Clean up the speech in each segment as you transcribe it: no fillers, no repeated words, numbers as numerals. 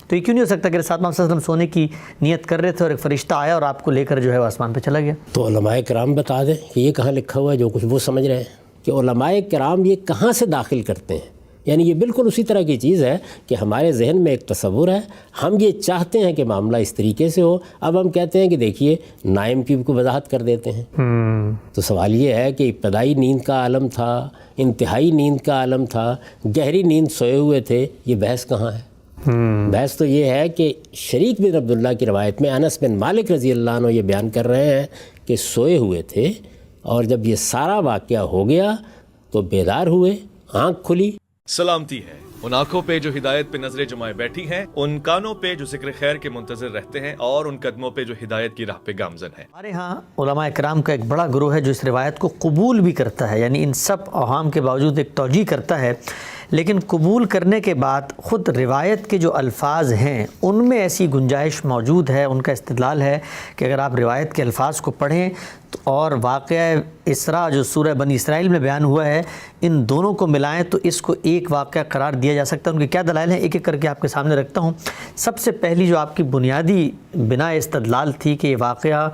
تو یہ کیوں نہیں ہو سکتا کہ ساتھ محمد صلی اللہ علیہ وسلم سونے کی نیت کر رہے تھے اور ایک فرشتہ آیا اور آپ کو لے کر جو ہے وہ آسمان پہ چلا گیا؟ تو علماء کرام بتا دیں کہ یہ کہاں لکھا ہوا ہے جو کچھ وہ سمجھ رہے ہیں کہ علماء کرام یہ کہاں سے داخل کرتے ہیں. یعنی یہ بالکل اسی طرح کی چیز ہے کہ ہمارے ذہن میں ایک تصور ہے، ہم یہ چاہتے ہیں کہ معاملہ اس طریقے سے ہو، اب ہم کہتے ہیں کہ دیکھیے نائم کی کو وضاحت کر دیتے ہیں. تو سوال یہ ہے کہ ابتدائی نیند کا عالم تھا، انتہائی نیند کا عالم تھا، گہری نیند سوئے ہوئے تھے، یہ بحث کہاں ہے؟ بحث تو یہ ہے کہ شریک بن عبداللہ کی روایت میں انس بن مالک رضی اللہ عنہ یہ بیان کر رہے ہیں کہ سوئے ہوئے تھے اور جب یہ سارا واقعہ ہو گیا تو بیدار ہوئے، آنکھ کھلی. سلامتی ہے ان آنکھوں پہ جو ہدایت پہ نظریں جمائے بیٹھی ہیں، ان کانوں پہ جو ذکر خیر کے منتظر رہتے ہیں، اور ان قدموں پہ جو ہدایت کی راہ پہ گامزن ہیں. ہمارے ہاں علماء کرام کا ایک بڑا گروہ ہے جو اس روایت کو قبول بھی کرتا ہے، یعنی ان سب اوہام کے باوجود ایک توجیہ کرتا ہے، لیکن قبول کرنے کے بعد خود روایت کے جو الفاظ ہیں ان میں ایسی گنجائش موجود ہے، ان کا استدلال ہے کہ اگر آپ روایت کے الفاظ کو پڑھیں اور واقعہ اسراء جو سورہ بنی اسرائیل میں بیان ہوا ہے ان دونوں کو ملائیں تو اس کو ایک واقعہ قرار دیا جا سکتا ہے. ان کے کیا دلائل ہیں ایک ایک کر کے آپ کے سامنے رکھتا ہوں. سب سے پہلی جو آپ کی بنیادی بنا استدلال تھی کہ یہ واقعہ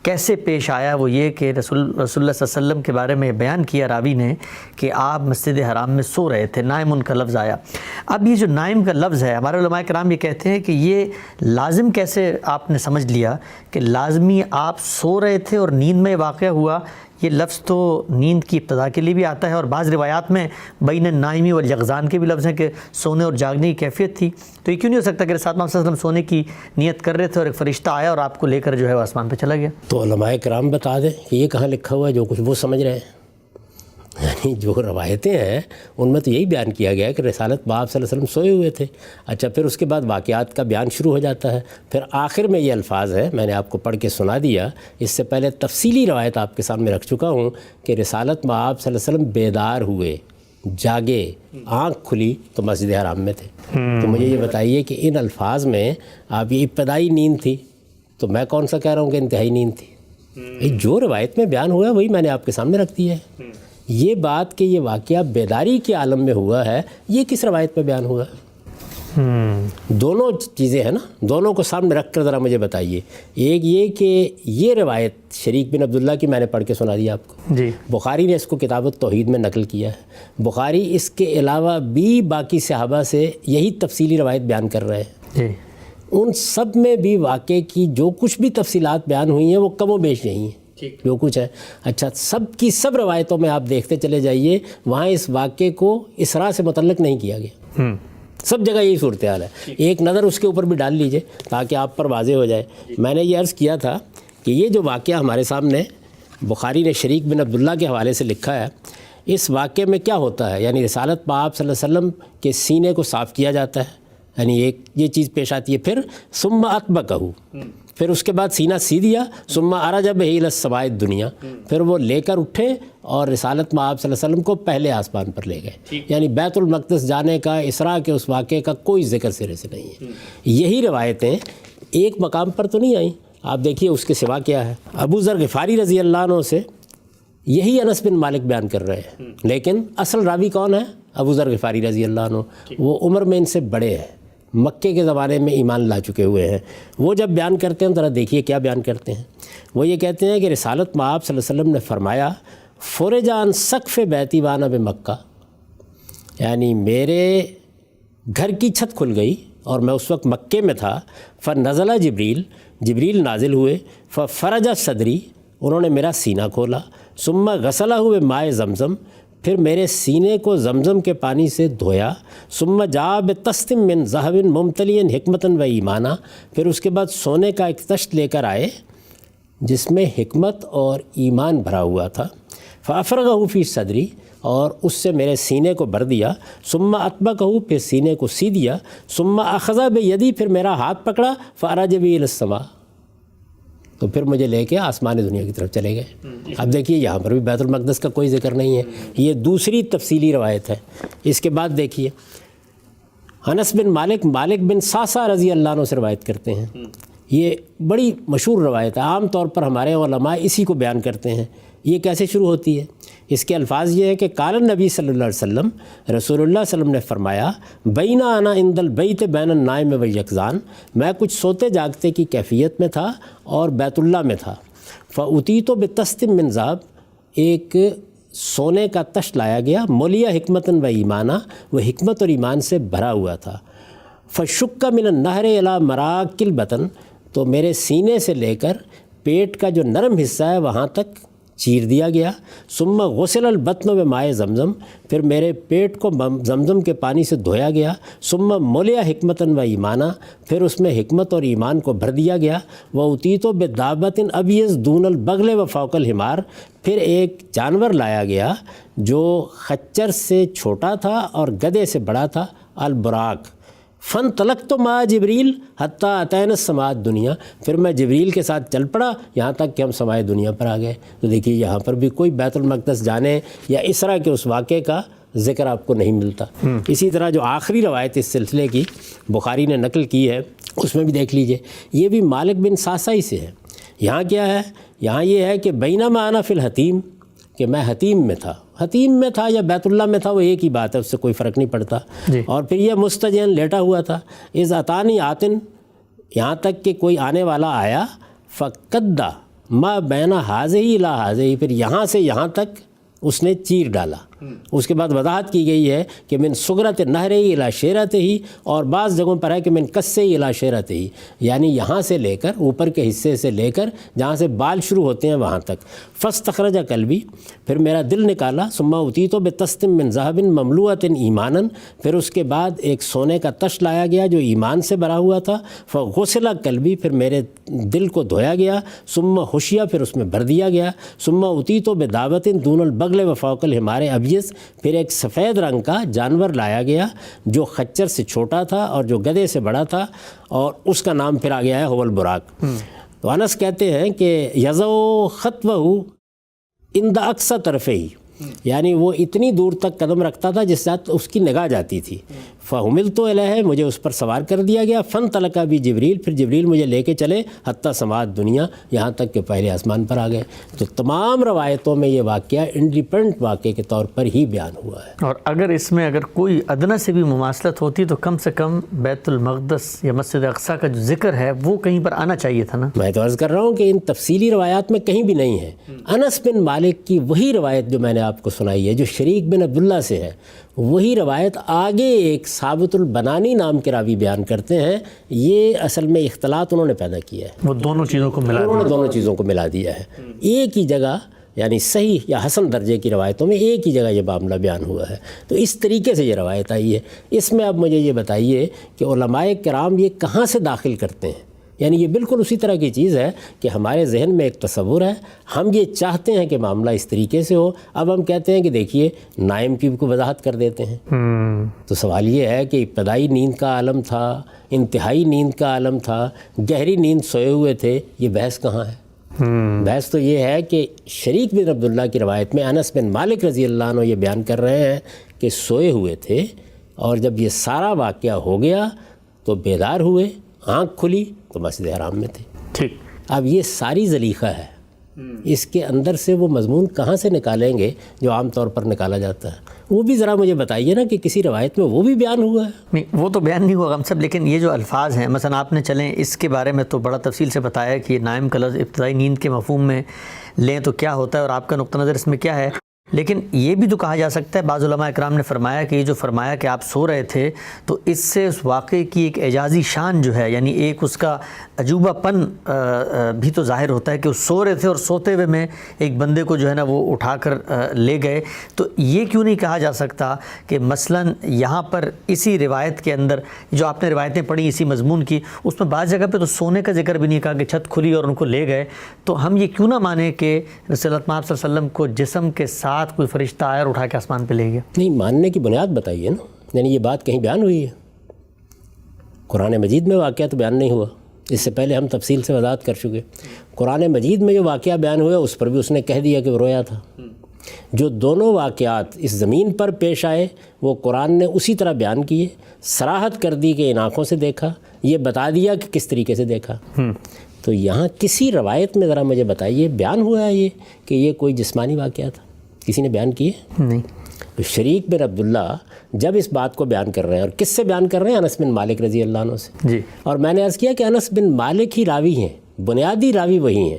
کیسے پیش آیا وہ یہ کہ رسول اللہ صلی اللہ علیہ وسلم کے بارے میں بیان کیا راوی نے کہ آپ مسجد حرام میں سو رہے تھے، نائم ان کا لفظ آیا. اب یہ جو نائم کا لفظ ہے ہمارے علماء کرام یہ کہتے ہیں کہ یہ لازم کیسے آپ نے سمجھ لیا کہ لازمی آپ سو رہے تھے اور نیند میں واقعہ ہوا؟ یہ لفظ تو نیند کی ابتدا کے لیے بھی آتا ہے اور بعض روایات میں بین النائمی والیقظان کے بھی لفظ ہیں کہ سونے اور جاگنے کی کیفیت تھی. تو یہ کیوں نہیں ہو سکتا کہ ساتھ محمد صلی اللہ علیہ وسلم سونے کی نیت کر رہے تھے اور ایک فرشتہ آیا اور آپ کو لے کر جو ہے وہ آسمان پہ چلا گیا؟ تو علماء کرام بتا دیں کہ یہ کہاں لکھا ہوا ہے جو کچھ وہ سمجھ رہے ہیں. یعنی جو روایتیں ہیں ان میں تو یہی بیان کیا گیا ہے کہ رسالت باب صلی اللہ علیہ وسلم سوئے ہوئے تھے. اچھا پھر اس کے بعد واقعات کا بیان شروع ہو جاتا ہے، پھر آخر میں یہ الفاظ ہے، میں نے آپ کو پڑھ کے سنا دیا، اس سے پہلے تفصیلی روایت آپ کے سامنے رکھ چکا ہوں کہ رسالت باب صلی اللہ علیہ وسلم بیدار ہوئے، جاگے، آنکھ کھلی تو مسجد حرام میں تھے. تو مجھے یہ بتائیے کہ ان الفاظ میں آپ یہ ابتدائی نیند تھی تو میں کون سا کہہ رہا ہوں کہ انتہائی نیند تھی؟ جو روایت میں بیان ہوا ہے وہی میں نے آپ کے سامنے رکھ دی ہے. یہ بات کہ یہ واقعہ بیداری کے عالم میں ہوا ہے یہ کس روایت میں بیان ہوا ہے؟ دونوں چیزیں ہیں نا، دونوں کو سامنے رکھ کر ذرا مجھے بتائیے. ایک یہ کہ یہ روایت شریک بن عبداللہ کی میں نے پڑھ کے سنا دیا آپ کو، جی بخاری نے اس کو کتاب التوحید میں نقل کیا ہے. بخاری اس کے علاوہ بھی باقی صحابہ سے یہی تفصیلی روایت بیان کر رہے ہیں. جی ان سب میں بھی واقعے کی جو کچھ بھی تفصیلات بیان ہوئی ہیں وہ کم و بیش یہی ہیں جو کچھ ہے. اچھا سب کی سب روایتوں میں آپ دیکھتے چلے جائیے وہاں اس واقعے کو اسراء سے متعلق نہیں کیا گیا. سب جگہ یہی صورتحال ہے. ایک نظر اس کے اوپر بھی ڈال لیجئے تاکہ آپ پر واضح ہو جائے. میں نے یہ عرض کیا تھا کہ یہ جو واقعہ ہمارے سامنے بخاری نے شریک بن عبداللہ کے حوالے سے لکھا ہے، اس واقعے میں کیا ہوتا ہے؟ یعنی رسالت پاک صلی اللہ علیہ وسلم کے سینے کو صاف کیا جاتا ہے، یعنی ایک یہ چیز پیش آتی ہے. پھر ثم اطبقہ، پھر اس کے بعد سینہ سی دیا، ثم عرج بہ الی السماء الدنیا، پھر وہ لے کر اٹھے اور رسالت مآب صلی اللہ علیہ وسلم کو پہلے آسمان پر لے گئے. یعنی بیت المقدس جانے کا، اسراء کے اس واقعے کا کوئی ذکر سرے سے نہیں ہے. یہی روایتیں ایک مقام پر تو نہیں آئیں، آپ دیکھیے اس کے سوا کیا ہے. ابو ذر غفاری رضی اللہ عنہ سے یہی انس بن مالک بیان کر رہے ہیں، لیکن اصل راوی کون ہے؟ ابو ذر غفاری رضی اللہ عنہ. وہ عمر میں ان سے بڑے ہیں، مکے کے زمانے میں ایمان لا چکے ہوئے ہیں. وہ جب بیان کرتے ہیں ذرا دیکھیے کیا بیان کرتے ہیں. وہ یہ کہتے ہیں کہ رسالت مآب صلی اللہ علیہ وسلم نے فرمایا فرج عن سقف بیتی وانا بمکہ، یعنی میرے گھر کی چھت کھل گئی اور میں اس وقت مکے میں تھا. فنزل جبریل نازل ہوئے، ففرج صدری، انہوں نے میرا سینہ کھولا. ثم غسلہ ہوئے مائے زمزم، پھر میرے سینے کو زمزم کے پانی سے دھویا. ثم جاء بتستم من ذهب ممتلئا حکمتا و ایمانا، پھر اس کے بعد سونے کا ایک تشت لے کر آئے جس میں حکمت اور ایمان بھرا ہوا تھا. فافرغہ فی صدری، اور اس سے میرے سینے کو بھر دیا. ثم اطبقہ، پھر سینے کو سی دیا. ثم اخذ بیدی، پھر میرا ہاتھ پکڑا. فعرج بی الی السماء، تو پھر مجھے لے کے آسمان دنیا کی طرف چلے گئے. اب دیکھیے یہاں پر بھی بیت المقدس کا کوئی ذکر نہیں ہے. یہ دوسری تفصیلی روایت ہے. اس کے بعد دیکھیے انس بن مالک بن ساسا رضی اللہ عنہ سے روایت کرتے ہیں. یہ بڑی مشہور روایت ہے، عام طور پر ہمارے علماء اسی کو بیان کرتے ہیں یہ کیسے شروع ہوتی ہے؟ اس کے الفاظ یہ ہے کہ قال النبی صلی اللہ علیہ وسلم، رسول اللہ صلی اللہ علیہ وسلم نے فرمایا، بینا انا عند البیت بین النائم والیقظان، میں کچھ سوتے جاگتے کی کیفیت میں تھا اور بیت اللہ میں تھا، فاتیت بطست من ذهب، ایک سونے کا تشت لایا گیا، ملیہ حکمتا و ایمانا، وہ حکمت اور ایمان سے بھرا ہوا تھا، فشک من النہر الی مراک البطن، تو میرے سینے سے لے کر پیٹ کا جو نرم حصہ ہے وہاں تک چیر دیا گیا، ثم غسل البطن بماء زمزم، پھر میرے پیٹ کو زمزم کے پانی سے دھویا گیا، ثم ملیہ حکمتا و ایمانا، پھر اس میں حکمت اور ایمان کو بھر دیا گیا، واتیت بدابۃ ابیض دون البغل و فوق الحمار، پھر ایک جانور لایا گیا جو خچر سے چھوٹا تھا اور گدھے سے بڑا تھا، البراق، فن تلک تو ما جبریل حتیٰ اتین السماء دنیا، پھر میں جبریل کے ساتھ چل پڑا یہاں تک کہ ہم سماء دنیا پر آ گئے۔ تو دیکھیے یہاں پر بھی کوئی بیت المقدس جانے یا اس طرح کے اس واقعے کا ذکر آپ کو نہیں ملتا۔ اسی طرح جو آخری روایت اس سلسلے کی بخاری نے نقل کی ہے اس میں بھی دیکھ لیجئے، یہ بھی مالک بن ساسائی سے ہے۔ یہاں کیا ہے؟ یہاں یہ ہے کہ بینما انا فی الحتیم، کہ میں حتیم میں تھا، حتیم میں تھا یا بیت اللہ میں تھا وہ ایک ہی بات ہے، اس سے کوئی فرق نہیں پڑتا۔ اور پھر یہ مستجین لیٹا ہوا تھا، اذ اتانی آتن، یہاں تک کہ کوئی آنے والا آیا، فقدہ ما بین حاضہ الی حاضہ، پھر یہاں سے یہاں تک اس نے چیر ڈالا۔ اس کے بعد وضاحت کی گئی ہے کہ من صغرت نہر الی شعرت ہی، اور بعض جگہوں پر ہے کہ من قص الی شعرت ہی، یعنی یہاں سے لے کر اوپر کے حصے سے لے کر جہاں سے بال شروع ہوتے ہیں وہاں تک، فاستخرج قلبی، پھر میرا دل نکالا، ثم اتیت بطست من ذهب مملوءۃ ایمانا، پھر اس کے بعد ایک سونے کا تشت لایا گیا جو ایمان سے بھرا ہوا تھا، فغسل قلبی، پھر میرے دل کو دھویا گیا، ثم حشیا، پھر اس میں بھر دیا گیا، ثم اتیت بدابۃ دون البغل وفوق الحمار ابیض، پھر ایک سفید رنگ کا جانور لایا گیا جو خچر سے چھوٹا تھا اور جو گدھے سے بڑا تھا، اور اس کا نام پھر آ گیا ہے هو البراق۔ تو انس کہتے ہیں کہ یزو خطوہ عند اقصی طرفی، یعنی وہ اتنی دور تک قدم رکھتا تھا جس سے اس کی نگاہ جاتی تھی، فحملت الیہ، مجھے اس پر سوار کر دیا گیا، فن تلقا بھی جبریل، پھر جبریل مجھے لے کے چلے حتیٰ سماء دنیا، یہاں تک کہ پہلے آسمان پر آ گئے۔ تو تمام روایتوں میں یہ واقعہ انڈیپینڈنٹ واقعے کے طور پر ہی بیان ہوا ہے، اور اگر اس میں اگر کوئی ادنیٰ سے بھی مماثلت ہوتی تو کم سے کم بیت المقدس یا مسجد اقصیٰ کا جو ذکر ہے وہ کہیں پر آنا چاہیے تھا نا۔ میں تو عرض کر رہا ہوں کہ ان تفصیلی روایات میں کہیں بھی نہیں ہے۔ انس بن مالک کی وہی روایت جو میں نے آپ کو سنائی ہے جو شریک بن عبداللہ سے ہے، وہی روایت آگے ایک ثابت البنانی نام کے راوی بیان کرتے ہیں، یہ اصل میں اختلاط انہوں نے پیدا کیا ہے، وہ دونوں چیزوں کو ملا انہوں نے دونوں چیزوں کو ملا دیا ہے۔ ایک ہی جگہ یعنی صحیح یا حسن درجے کی روایتوں میں ایک ہی جگہ یہ معاملہ بیان ہوا ہے، تو اس طریقے سے یہ روایت آئی ہے۔ اس میں اب مجھے یہ بتائیے کہ علماء کرام یہ کہاں سے داخل کرتے ہیں؟ یعنی یہ بالکل اسی طرح کی چیز ہے کہ ہمارے ذہن میں ایک تصور ہے، ہم یہ چاہتے ہیں کہ معاملہ اس طریقے سے ہو، اب ہم کہتے ہیں کہ دیکھیے نائم کی بھی وضاحت کر دیتے ہیں۔ تو سوال یہ ہے کہ ابتدائی نیند کا عالم تھا، انتہائی نیند کا عالم تھا، گہری نیند سوئے ہوئے تھے، یہ بحث کہاں ہے؟ بحث تو یہ ہے کہ شریک بن عبداللہ کی روایت میں انس بن مالک رضی اللہ عنہ یہ بیان کر رہے ہیں کہ سوئے ہوئے تھے، اور جب یہ سارا واقعہ ہو گیا تو بیدار ہوئے، آنکھ کھلی تو مسجد حرام میں تھے۔ ٹھیک، اب یہ ساری زلیخہ ہے، اس کے اندر سے وہ مضمون کہاں سے نکالیں گے جو عام طور پر نکالا جاتا ہے؟ وہ بھی ذرا مجھے بتائیے نا کہ کسی روایت میں وہ بھی بیان ہوا ہے؟ نہیں وہ تو بیان نہیں ہوا ہم سب، لیکن یہ جو الفاظ ہیں مثلا آپ نے چلیں اس کے بارے میں تو بڑا تفصیل سے بتایا کہ یہ نائم کا لفظ ابتدائی نیند کے مفہوم میں لیں تو کیا ہوتا ہے اور آپ کا نقطہ نظر اس میں کیا ہے، لیکن یہ بھی تو کہا جا سکتا ہے، بعض علماء اکرام نے فرمایا کہ یہ جو فرمایا کہ آپ سو رہے تھے تو اس سے اس واقعے کی ایک اعجازی شان جو ہے، یعنی ایک اس کا عجوبہ پن بھی تو ظاہر ہوتا ہے کہ وہ سو رہے تھے اور سوتے ہوئے میں ایک بندے کو جو ہے نا وہ اٹھا کر لے گئے۔ تو یہ کیوں نہیں کہا جا سکتا کہ مثلاً یہاں پر اسی روایت کے اندر جو آپ نے روایتیں پڑھی اسی مضمون کی، اس میں بعض جگہ پہ تو سونے کا ذکر بھی نہیں کہا کہ چھت کھلی اور ان کو لے گئے، تو ہم یہ کیوں نہ مانیں کہ رسول اللہ صلی اللہ علیہ وسلم کو جسم کے ساتھ کوئی فرشتہ آیا اور اٹھا کے آسمان پہ لے گیا؟ نہیں، ماننے کی بنیاد بتائیے نا، یعنی یہ بات کہیں بیان ہوئی ہے؟ قرآن مجید میں واقعہ تو بیان نہیں ہوا، اس سے پہلے ہم تفصیل سے وضاحت کر چکے۔ قرآن مجید میں جو واقعہ بیان ہوا اس پر بھی اس نے کہہ دیا کہ وہ رویا تھا۔ جو دونوں واقعات اس زمین پر پیش آئے وہ قرآن نے اسی طرح بیان کیے، صراحت کر دی کہ ان آنکھوں سے دیکھا، یہ بتا دیا کہ کس طریقے سے دیکھا۔ تو یہاں کسی روایت میں ذرا مجھے بتائیے بیان ہوا ہے یہ کہ یہ کوئی جسمانی واقعہ تھا؟ کسی نے بیان کیے؟ نہیں۔ تو شریک بن عبداللہ جب اس بات کو بیان کر رہے ہیں، اور کس سے بیان کر رہے ہیں؟ انس بن مالک رضی اللہ عنہ سے۔ جی۔ اور میں نے عرض کیا کہ انس بن مالک ہی راوی ہیں، بنیادی راوی وہی ہیں،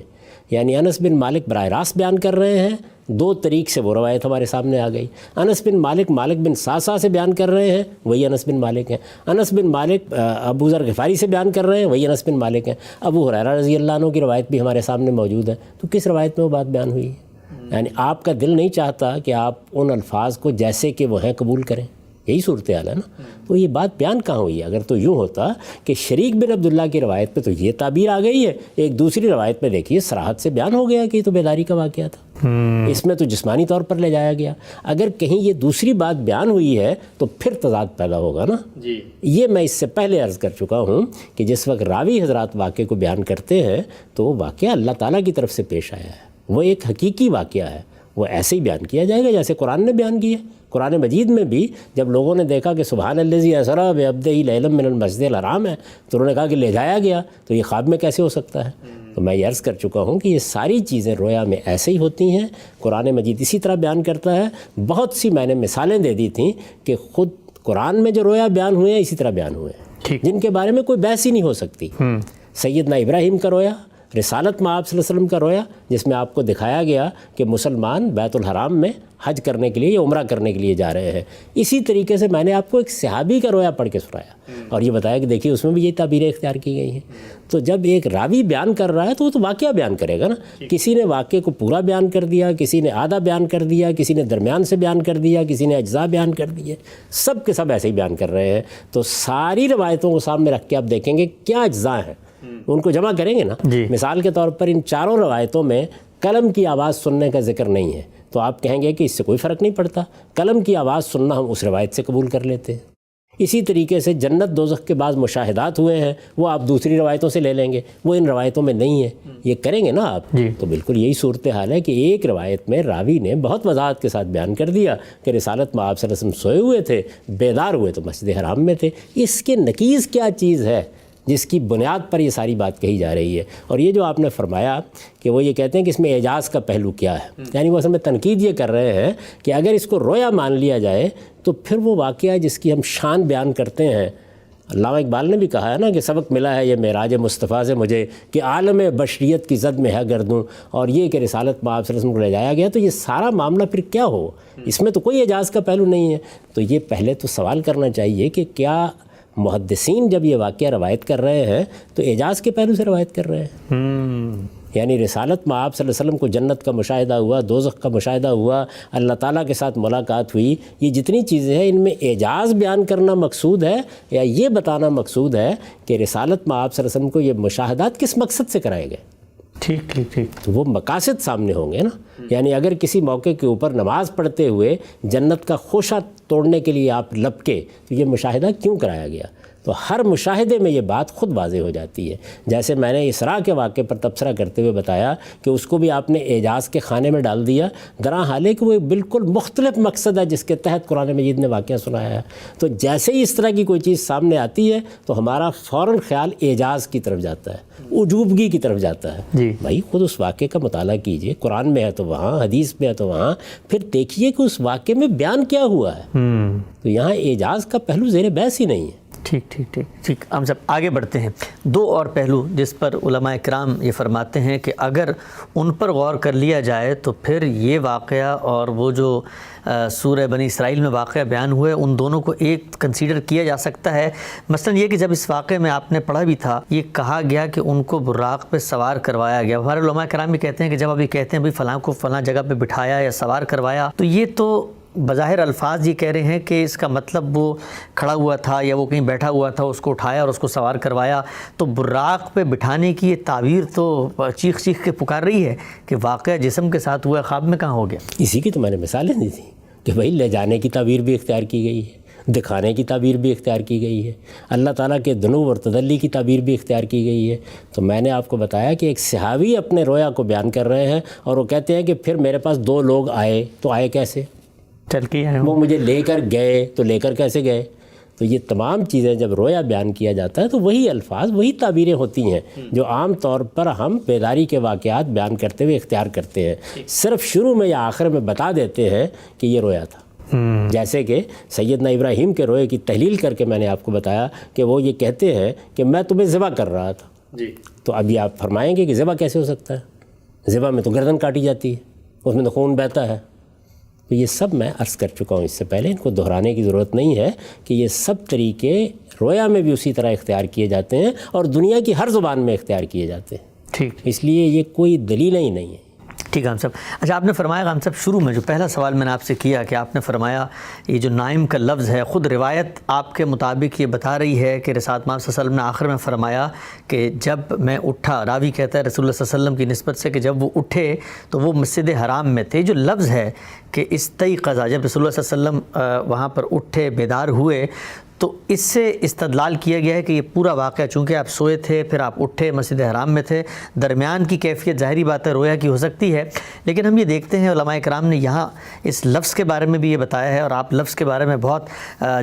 یعنی انس بن مالک براہ راست بیان کر رہے ہیں، دو طریق سے وہ روایت ہمارے سامنے آ گئی۔ انس بن مالک مالک بن ساسا سے بیان کر رہے ہیں، وہی انس بن مالک ہیں۔ انس بن مالک ابو ذر غفاری سے بیان کر رہے ہیں، وہی انس بن مالک ہیں۔ ابو ہریرہ رضی اللہ عنہ کی روایت بھی ہمارے سامنے موجود ہے۔ تو کس روایت میں وہ بات بیان ہوئی ہے؟ یعنی آپ کا دل نہیں چاہتا کہ آپ ان الفاظ کو جیسے کہ وہ ہیں قبول کریں، یہی صورتحال ہے نا۔ تو یہ بات بیان کہاں ہوئی ہے؟ اگر تو یوں ہوتا کہ شریک بن عبداللہ کی روایت پہ تو یہ تعبیر آ گئی ہے، ایک دوسری روایت میں دیکھیے صراحت سے بیان ہو گیا کہ یہ تو بیداری کا واقعہ تھا، اس میں تو جسمانی طور پر لے جایا گیا۔ اگر کہیں یہ دوسری بات بیان ہوئی ہے تو پھر تضاد پیدا ہوگا نا۔ جی، یہ میں اس سے پہلے عرض کر چکا ہوں کہ جس وقت راوی حضرات واقعے کو بیان کرتے ہیں تو وہ واقعہ اللہ تعالیٰ کی طرف سے پیش آیا ہے، وہ ایک حقیقی واقعہ ہے، وہ ایسے ہی بیان کیا جائے گا جیسے قرآن نے بیان کیا۔ قرآن مجید میں بھی جب لوگوں نے دیکھا کہ سبحان الذی اسریٰ بعبدہ لیلا من المسجد الحرام ہے تو انہوں نے کہا کہ لے جایا گیا، تو یہ خواب میں کیسے ہو سکتا ہے؟ تو میں یہ عرض کر چکا ہوں کہ یہ ساری چیزیں رویا میں ایسے ہی ہوتی ہیں، قرآن مجید اسی طرح بیان کرتا ہے۔ بہت سی میں نے مثالیں دے دی تھیں کہ خود قرآن میں جو رویا بیان ہوئے ہیں اسی طرح بیان ہوئے ہیں، جن کے بارے میں کوئی بحث ہی نہیں ہو سکتی۔ سیدنا ابراہیم کا رویا، رسالت میں آپ صلی اللہ علیہ وسلم کا رویا، جس میں آپ کو دکھایا گیا کہ مسلمان بیت الحرام میں حج کرنے کے لیے یا عمرہ کرنے کے لیے جا رہے ہیں۔ اسی طریقے سے میں نے آپ کو ایک صحابی کا رویا پڑھ کے سنایا اور یہ بتایا کہ دیکھیے اس میں بھی یہ تعبیریں اختیار کی گئی ہیں۔ تو جب ایک راوی بیان کر رہا ہے تو وہ تو واقعہ بیان کرے گا نا۔ کسی نے واقعے کو پورا بیان کر دیا، کسی نے آدھا بیان کر دیا، کسی نے درمیان سے بیان کر دیا، کسی نے اجزاء بیان کر دیے، سب کے سب ایسے ہی بیان کر رہے ہیں۔ تو ساری روایتوں کو سامنے رکھ کے آپ دیکھیں گے کیا اجزاء ہیں، ان کو جمع کریں گے نا۔ مثال کے طور پر ان چاروں روایتوں میں قلم کی آواز سننے کا ذکر نہیں ہے تو آپ کہیں گے کہ اس سے کوئی فرق نہیں پڑتا، قلم کی آواز سننا ہم اس روایت سے قبول کر لیتے ہیں۔ اسی طریقے سے جنت دوزخ کے بعض مشاہدات ہوئے ہیں، وہ آپ دوسری روایتوں سے لے لیں گے، وہ ان روایتوں میں نہیں ہے، یہ کریں گے نا آپ۔ تو بالکل یہی صورتحال ہے کہ ایک روایت میں راوی نے بہت وضاحت کے ساتھ بیان کر دیا کہ رسالت میں آپ صلی اللہ علیہ وسلم سوئے ہوئے تھے، بیدار ہوئے تو مسجد حرام میں تھے۔ اس کے نقیض کیا چیز ہے جس کی بنیاد پر یہ ساری بات کہی جا رہی ہے؟ اور یہ جو آپ نے فرمایا کہ وہ یہ کہتے ہیں کہ اس میں اعجاز کا پہلو کیا ہے، یعنی وہ اصل میں تنقید یہ کر رہے ہیں کہ اگر اس کو رویا مان لیا جائے تو پھر وہ واقعہ جس کی ہم شان بیان کرتے ہیں، علامہ اقبال نے بھی کہا ہے نا کہ سبق ملا ہے یہ معراج مصطفیٰ سے مجھے کہ عالم بشریت کی زد میں ہے گردوں، اور یہ کہ رسالت میں آپ صلی اللہ علیہ وسلم کو لے جایا گیا، تو یہ سارا معاملہ پھر کیا ہو؟ اس میں تو کوئی اعجاز کا پہلو نہیں ہے۔ تو یہ پہلے تو سوال کرنا چاہیے کہ کیا محدثین جب یہ واقعہ روایت کر رہے ہیں تو اعجاز کے پہلو سے روایت کر رہے ہیں؟ یعنی رسالت میں آپ صلی اللہ علیہ وسلم کو جنت کا مشاہدہ ہوا، دوزخ کا مشاہدہ ہوا، اللہ تعالیٰ کے ساتھ ملاقات ہوئی، یہ جتنی چیزیں ہیں ان میں اعجاز بیان کرنا مقصود ہے یا یہ بتانا مقصود ہے کہ رسالت میں آپ صلی اللہ علیہ وسلم کو یہ مشاہدات کس مقصد سے کرائے گئے؟ ٹھیک ٹھیک ٹھیک، تو وہ مقاصد سامنے ہوں گے نا۔ یعنی اگر کسی موقع کے اوپر نماز پڑھتے ہوئے جنت کا خوشہ توڑنے کے لیے آپ لپکے تو یہ مشاہدہ کیوں کرایا گیا؟ تو ہر مشاہدے میں یہ بات خود واضح ہو جاتی ہے۔ جیسے میں نے اسراء کے واقعے پر تبصرہ کرتے ہوئے بتایا کہ اس کو بھی آپ نے اعجاز کے خانے میں ڈال دیا، درا حال ہے کہ وہ ایک بالکل مختلف مقصد ہے جس کے تحت قرآن مجید نے واقعہ سنایا ہے۔ تو جیسے ہی اس طرح کی کوئی چیز سامنے آتی ہے تو ہمارا فوراً خیال اعجاز کی طرف جاتا ہے، عجوبگی کی طرف جاتا ہے۔ بھائی خود اس واقعے کا مطالعہ کیجئے، قرآن میں ہے تو وہاں، حدیث میں ہے تو وہاں، پھر دیکھیے کہ اس واقعے میں بیان کیا ہوا ہے۔ تو یہاں اعجاز کا پہلو زیر بحث ہی نہیں ہے۔ ٹھیک ٹھیک ٹھیک ٹھیک، ہم سب آگے بڑھتے ہیں۔ دو اور پہلو جس پر علماء کرام یہ فرماتے ہیں کہ اگر ان پر غور کر لیا جائے تو پھر یہ واقعہ اور وہ جو سورہ بنی اسرائیل میں واقعہ بیان ہوئے ان دونوں کو ایک کنسیڈر کیا جا سکتا ہے۔ مثلا یہ کہ جب اس واقعے میں آپ نے پڑھا بھی تھا، یہ کہا گیا کہ ان کو براق پہ سوار کروایا گیا۔ ہمارے علماء کرام بھی کہتے ہیں کہ جب ابھی کہتے ہیں بھی فلاں کو فلاں جگہ پہ بٹھایا یا سوار کروایا، تو یہ تو بظاہر الفاظ یہ کہہ رہے ہیں کہ اس کا مطلب وہ کھڑا ہوا تھا یا وہ کہیں بیٹھا ہوا تھا، اس کو اٹھایا اور اس کو سوار کروایا۔ تو براق پہ بٹھانے کی یہ تعبیر تو چیخ چیخ کے پکار رہی ہے کہ واقعہ جسم کے ساتھ ہوا، خواب میں کہاں ہو گیا؟ اسی کی تو میں نے مثالیں دی تھیں کہ بھائی لے جانے کی تعبیر بھی اختیار کی گئی ہے، دکھانے کی تعبیر بھی اختیار کی گئی ہے، اللہ تعالیٰ کے دنو اور تدلی کی تعبیر بھی اختیار کی گئی ہے۔ تو میں نے آپ کو بتایا کہ ایک صحابی اپنے رویا کو بیان کر رہے ہیں اور وہ کہتے ہیں کہ پھر میرے پاس 2 لوگ آئے، تو آئے کیسے؟ چل کے آئے وہ مجھے لے کر گئے، تو لے کر کیسے گئے؟ تو یہ تمام چیزیں جب رویا بیان کیا جاتا ہے تو وہی الفاظ، وہی تعبیریں ہوتی ہیں جو عام طور پر ہم بیداری کے واقعات بیان کرتے ہوئے اختیار کرتے ہیں، صرف شروع میں یا آخر میں بتا دیتے ہیں کہ یہ رویا تھا۔ جیسے کہ سیدنا ابراہیم کے روئے کی تحلیل کر کے میں نے آپ کو بتایا کہ وہ یہ کہتے ہیں کہ میں تمہیں ذبح کر رہا تھا، تو ابھی آپ فرمائیں گے کہ ذبح کیسے ہو سکتا ہے؟ ذبح میں تو گردن کاٹی جاتی ہے، اس میں تو خون بہتا ہے۔ تو یہ سب میں عرض کر چکا ہوں اس سے پہلے، ان کو دہرانے کی ضرورت نہیں ہے کہ یہ سب طریقے رویا میں بھی اسی طرح اختیار کیے جاتے ہیں اور دنیا کی ہر زبان میں اختیار کیے جاتے ہیں۔ ٹھیک، اس لیے یہ کوئی دلیل ہی نہیں ہے۔ ٹھیک ہے ہم صاحب۔ اچھا، آپ نے فرمایا ہم صاحب شروع میں جو پہلا سوال میں نے آپ سے کیا کہ آپ نے فرمایا یہ جو نائم کا لفظ ہے، خود روایت آپ کے مطابق یہ بتا رہی ہے کہ رسالت مآب صلی اللہ علیہ وسلم نے آخر میں فرمایا کہ جب میں اٹھا، راوی کہتا ہے رسول اللہ صلی اللہ علیہ وسلم کی نسبت سے کہ جب وہ اٹھے تو وہ مسجد حرام میں تھے۔ جو لفظ ہے کہ استیقظ، جب رسول اللہ صلی اللہ علیہ وسلم وہاں پر اٹھے، بیدار ہوئے، تو اس سے استدلال کیا گیا ہے کہ یہ پورا واقعہ چونکہ آپ سوئے تھے، پھر آپ اٹھے، مسجد حرام میں تھے، درمیان کی کیفیت ظاہری بات ہے رویا کی ہو سکتی ہے، لیکن ہم یہ دیکھتے ہیں علماء کرام نے یہاں اس لفظ کے بارے میں بھی یہ بتایا ہے، اور آپ لفظ کے بارے میں بہت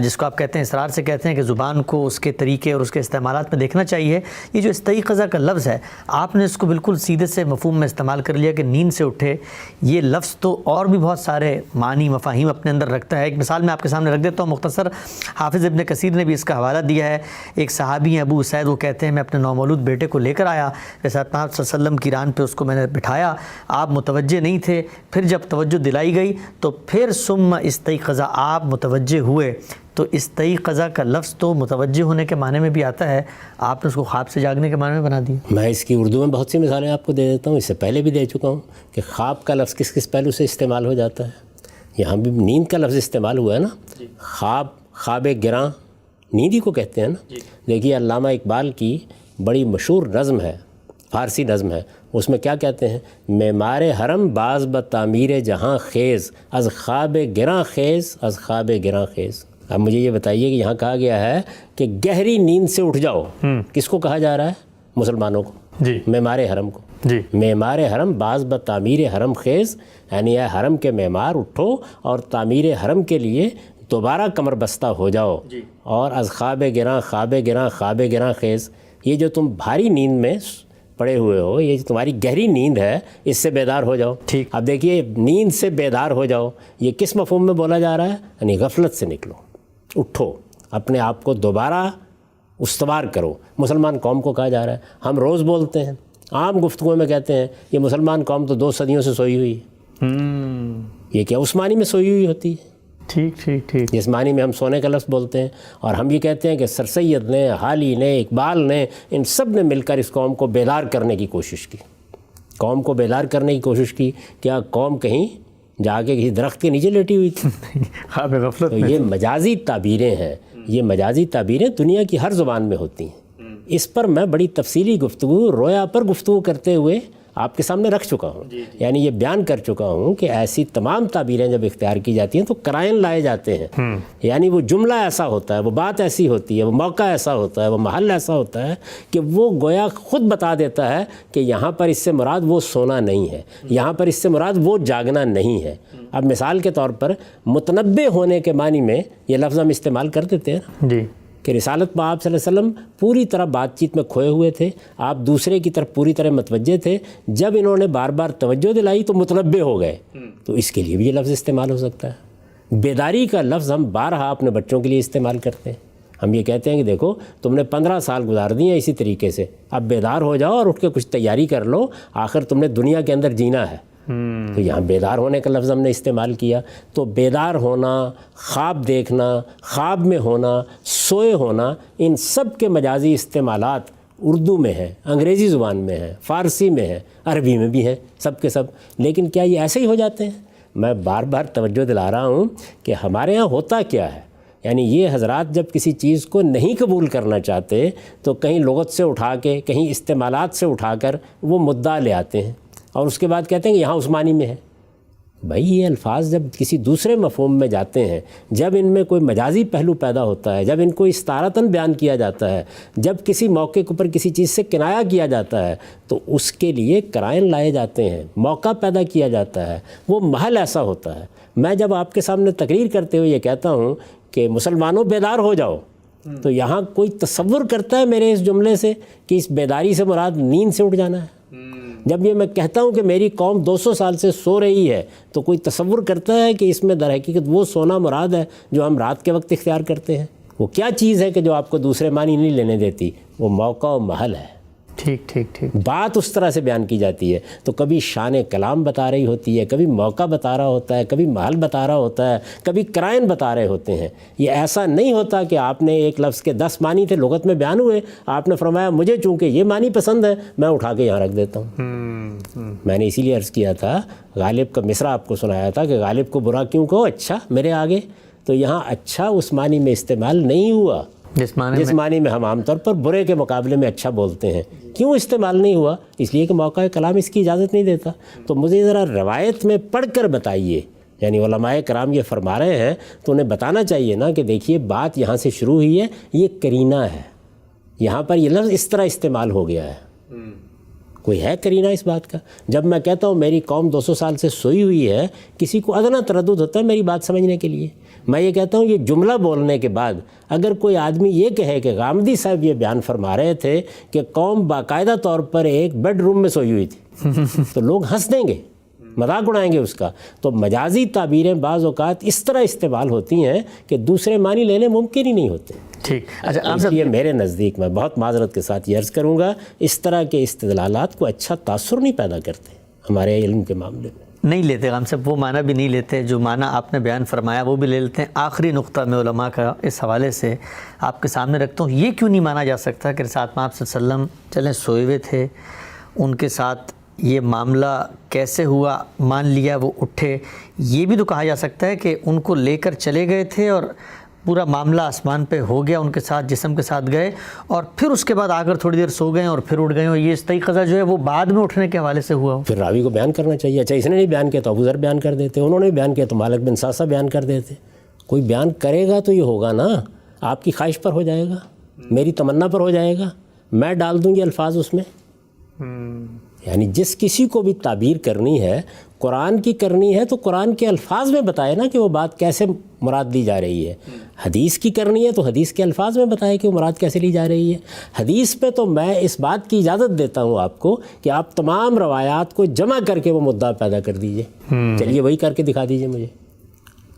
جس کو آپ کہتے ہیں اصرار سے کہتے ہیں کہ زبان کو اس کے طریقے اور اس کے استعمالات میں دیکھنا چاہیے۔ یہ جو استیقظ کا لفظ ہے، آپ نے اس کو بالکل سیدھے سے مفہوم میں استعمال کر لیا کہ نیند سے اٹھے۔ یہ لفظ تو اور بھی بہت سارے معنی مفاہیم اپنے اندر رکھتا ہے۔ ایک مثال میں آپ کے سامنے رکھ دیتا ہوں مختصر، حافظ ابن کثیر نے بھی اس کا حوالہ دیا ہے۔ ایک صحابی ہیں ابو اسید، وہ کہتے ہیں میں اپنے نومولود بیٹے کو لے کر آیا، رسالت مآب صلی اللہ علیہ وسلم کی ران پہ اس کو میں نے بٹھایا، آپ متوجہ نہیں تھے، پھر جب توجہ دلائی گئی تو پھر ثم استیقظ، آپ متوجہ ہوئے۔ تو استیقظ کا لفظ تو متوجہ ہونے کے معنی میں بھی آتا ہے، آپ نے اس کو خواب سے جاگنے کے معنی میں بنا دیا۔ میں اس کی اردو میں بہت سی مثالیں آپ کو دے دیتا ہوں، اس سے پہلے بھی دے چکا ہوں کہ خواب کا لفظ کس کس پہلو سے استعمال ہو جاتا ہے۔ یہاں بھی نیند کا لفظ استعمال ہوا ہے نا، خواب، خواب گراں نیند ہی کو کہتے ہیں نا۔ دیکھیے علامہ اقبال کی بڑی مشہور نظم ہے، فارسی نظم ہے، اس میں کیا کہتے ہیں؟ معمار حرم باز بتعمیر جہاں خیز، از خواب گراں خیز، از خواب گراں خیز۔ اب مجھے یہ بتائیے کہ یہاں کہا گیا ہے کہ گہری نیند سے اٹھ جاؤ، کس کو کہا جا رہا ہے؟ مسلمانوں کو، جی، معمار حرم کو۔ جی، معمار حرم باز بتعمیر حرم خیز، یعنی اے حرم کے معمار اٹھو اور تعمیر حرم کے لیے دوبارہ کمر بستہ ہو جاؤ۔ اور از خواب گراں، خواب گراں، خواب گراں خیز، یہ جو تم بھاری نیند میں پڑے ہوئے ہو، یہ جو تمہاری گہری نیند ہے، اس سے بیدار ہو جاؤ۔ ٹھیک۔ اب دیکھیے نیند سے بیدار ہو جاؤ، یہ کس مفہوم میں بولا جا رہا ہے؟ یعنی غفلت سے نکلو، اٹھو، اپنے آپ کو دوبارہ استوار کرو۔ مسلمان قوم کو کہا جا رہا ہے۔ ہم روز بولتے ہیں، عام گفتگو میں کہتے ہیں یہ مسلمان قوم تو 2 صدیوں سے سوئی ہوئی ہے۔ یہ کیا اس معنی میں سوئی ہوئی ہوتی ہے؟ ٹھیک ٹھیک ٹھیک، جس معنی میں ہم سونے کا لفظ بولتے ہیں، اور ہم یہ کہتے ہیں کہ سر سید نے، حالی نے، اقبال نے، ان سب نے مل کر اس قوم کو بیدار کرنے کی کوشش کی، قوم کو بیدار کرنے کی کوشش کی۔ کیا قوم کہیں جا کے کسی درخت کے نیچے لیٹی ہوئی تھی؟ خواب غفلت تو میں۔ یہ مجازی تعبیریں ہیں، یہ مجازی تعبیریں دنیا کی ہر زبان میں ہوتی ہیں۔ اس پر میں بڑی تفصیلی گفتگو رویا پر گفتگو کرتے ہوئے آپ کے سامنے رکھ چکا ہوں، یعنی یہ بیان کر چکا ہوں کہ ایسی تمام تعبیریں جب اختیار کی جاتی ہیں تو قرائن لائے جاتے ہیں، یعنی وہ جملہ ایسا ہوتا ہے، وہ بات ایسی ہوتی ہے، وہ موقع ایسا ہوتا ہے، وہ محل ایسا ہوتا ہے کہ وہ گویا خود بتا دیتا ہے کہ یہاں پر اس سے مراد وہ سونا نہیں ہے، یہاں پر اس سے مراد وہ جاگنا نہیں ہے۔ اب مثال کے طور پر متنبع ہونے کے معنی میں یہ لفظ ہم استعمال کر دیتے ہیں جی، کہ رسالت مآب صلی اللہ علیہ وسلم پوری طرح بات چیت میں کھوئے ہوئے تھے، آپ دوسرے کی طرف پوری طرح متوجہ تھے، جب انہوں نے بار بار توجہ دلائی تو متنبع ہو گئے، تو اس کے لیے بھی یہ لفظ استعمال ہو سکتا ہے۔ بیداری کا لفظ ہم بارہا اپنے بچوں کے لیے استعمال کرتے ہیں، ہم یہ کہتے ہیں کہ دیکھو تم نے 15 سال گزار دی ہیں اسی طریقے سے، اب بیدار ہو جاؤ اور اٹھ کے کچھ تیاری کر لو، آخر تم نے دنیا کے اندر جینا ہے۔ تو یہاں بیدار ہونے کا لفظ ہم نے استعمال کیا۔ تو بیدار ہونا، خواب دیکھنا، خواب میں ہونا، سوئے ہونا، ان سب کے مجازی استعمالات اردو میں ہیں، انگریزی زبان میں ہیں، فارسی میں ہیں، عربی میں بھی ہیں، سب کے سب۔ لیکن کیا یہ ایسے ہی ہو جاتے ہیں؟ میں بار بار توجہ دلا رہا ہوں کہ ہمارے ہاں ہوتا کیا ہے، یعنی یہ حضرات جب کسی چیز کو نہیں قبول کرنا چاہتے تو کہیں لغت سے اٹھا کے، کہیں استعمالات سے اٹھا کر وہ مدعا لے آتے ہیں، اور اس کے بعد کہتے ہیں کہ یہاں عثمانی میں ہے۔ بھائی یہ الفاظ جب کسی دوسرے مفہوم میں جاتے ہیں، جب ان میں کوئی مجازی پہلو پیدا ہوتا ہے، جب ان کو استعارتاً بیان کیا جاتا ہے، جب کسی موقع کے اوپر کسی چیز سے کنایا کیا جاتا ہے، تو اس کے لیے قرائن لائے جاتے ہیں، موقع پیدا کیا جاتا ہے، وہ محل ایسا ہوتا ہے۔ میں جب آپ کے سامنے تقریر کرتے ہوئے یہ کہتا ہوں کہ مسلمانوں بیدار ہو جاؤ، تو یہاں کوئی تصور کرتا ہے میرے اس جملے سے کہ اس بیداری سے مراد نیند سے اٹھ جانا ہے؟ جب یہ میں کہتا ہوں کہ میری قوم 200 سال سے سو رہی ہے، تو کوئی تصور کرتا ہے کہ اس میں در حقیقت وہ سونا مراد ہے جو ہم رات کے وقت اختیار کرتے ہیں؟ وہ کیا چیز ہے کہ جو آپ کو دوسرے معنی نہیں لینے دیتی؟ وہ موقع و محل ہے۔ ٹھیک ٹھیک ٹھیک، بات اس طرح سے بیان کی جاتی ہے، تو کبھی شان کلام بتا رہی ہوتی ہے، کبھی موقع بتا رہا ہوتا ہے، کبھی محل بتا رہا ہوتا ہے، کبھی قرائن بتا رہے ہوتے ہیں۔ یہ ایسا نہیں ہوتا کہ آپ نے ایک لفظ کے 10 معنی تھے، لغت میں بیان ہوئے، آپ نے فرمایا مجھے چونکہ یہ معنی پسند ہے میں اٹھا کے یہاں رکھ دیتا ہوں۔ میں نے اسی لیے عرض کیا تھا، غالب کا مصرع آپ کو سنایا تھا کہ غالب کو برا کیوں کہو، اچھا میرے آگے، تو یہاں اچھا اس معنی میں استعمال نہیں ہوا جس معنی میں ہم عام طور پر برے کے مقابلے میں اچھا بولتے ہیں۔ کیوں استعمال نہیں ہوا؟ اس لیے کہ موقع کلام اس کی اجازت نہیں دیتا۔ تو مجھے ذرا روایت میں پڑھ کر بتائیے، یعنی علماء کرام یہ فرما رہے ہیں تو انہیں بتانا چاہیے نا کہ دیکھیے بات یہاں سے شروع ہوئی ہے، یہ کرینہ ہے، یہاں پر یہ لفظ اس طرح استعمال ہو گیا ہے۔ کوئی ہے کرینہ اس بات کا؟ جب میں کہتا ہوں میری قوم 200 سال سے سوئی ہوئی ہے، کسی کو ادنا تردد ہوتا ہے میری بات سمجھنے کے لیے۔ میں یہ کہتا ہوں یہ جملہ بولنے کے بعد اگر کوئی آدمی یہ کہے کہ غامدی صاحب یہ بیان فرما رہے تھے کہ قوم باقاعدہ طور پر ایک بیڈ روم میں سوئی ہوئی تھی، تو لوگ ہنس دیں گے، مذاق اڑائیں گے اس کا۔ تو مجازی تعبیریں بعض اوقات اس طرح استعمال ہوتی ہیں کہ دوسرے معنی لینے ممکن ہی نہیں ہوتے۔ ٹھیک، اچھا اس لیے میرے نزدیک، میں بہت معذرت کے ساتھ یہ عرض کروں گا، اس طرح کے استدلالات کو اچھا تاثر نہیں پیدا کرتے ہمارے علم کے معاملے میں۔ نہیں لیتے غام صاحب، وہ معنی بھی نہیں لیتے جو معنی آپ نے بیان فرمایا وہ بھی لے لیتے ہیں۔ آخری نقطہ میں علماء کا اس حوالے سے آپ کے سامنے رکھتا ہوں، یہ کیوں نہیں مانا جا سکتا کہ رسالت آپ صلی اللہ علیہ وسلم چلیں سوئے ہوئے تھے، ان کے ساتھ یہ معاملہ کیسے ہوا، مان لیا وہ اٹھے؟ یہ بھی تو کہا جا سکتا ہے کہ ان کو لے کر چلے گئے تھے اور پورا معاملہ آسمان پہ ہو گیا، ان کے ساتھ جسم کے ساتھ گئے اور پھر اس کے بعد آ کر تھوڑی دیر سو گئے اور پھر اٹھ گئے، اور یہ استئی قضا جو ہے وہ بعد میں اٹھنے کے حوالے سے ہوا ہو۔ پھر راوی کو بیان کرنا چاہیے۔ اچھا اس نے نہیں بیان کیا تو ابو ذر بیان کر دیتے، انہوں نے بیان کیا تو مالک بن ساسا بیان کر دیتے۔ کوئی بیان کرے گا تو یہ ہوگا نا، آپ کی خواہش پر ہو جائے گا، میری تمنا پر ہو جائے گا، میں ڈال دوں گی الفاظ اس میں۔ یعنی جس کسی کو بھی تعبیر کرنی ہے، قرآن کی کرنی ہے، تو قرآن کے الفاظ میں بتائے نا کہ وہ بات کیسے مراد لی جا رہی ہے۔ حدیث کی کرنی ہے تو حدیث کے الفاظ میں بتائے کہ وہ مراد کیسے لی جا رہی ہے۔ حدیث پہ تو میں اس بات کی اجازت دیتا ہوں آپ کو کہ آپ تمام روایات کو جمع کر کے وہ مدعا پیدا کر دیجئے۔ چلیے وہی کر کے دکھا دیجئے مجھے۔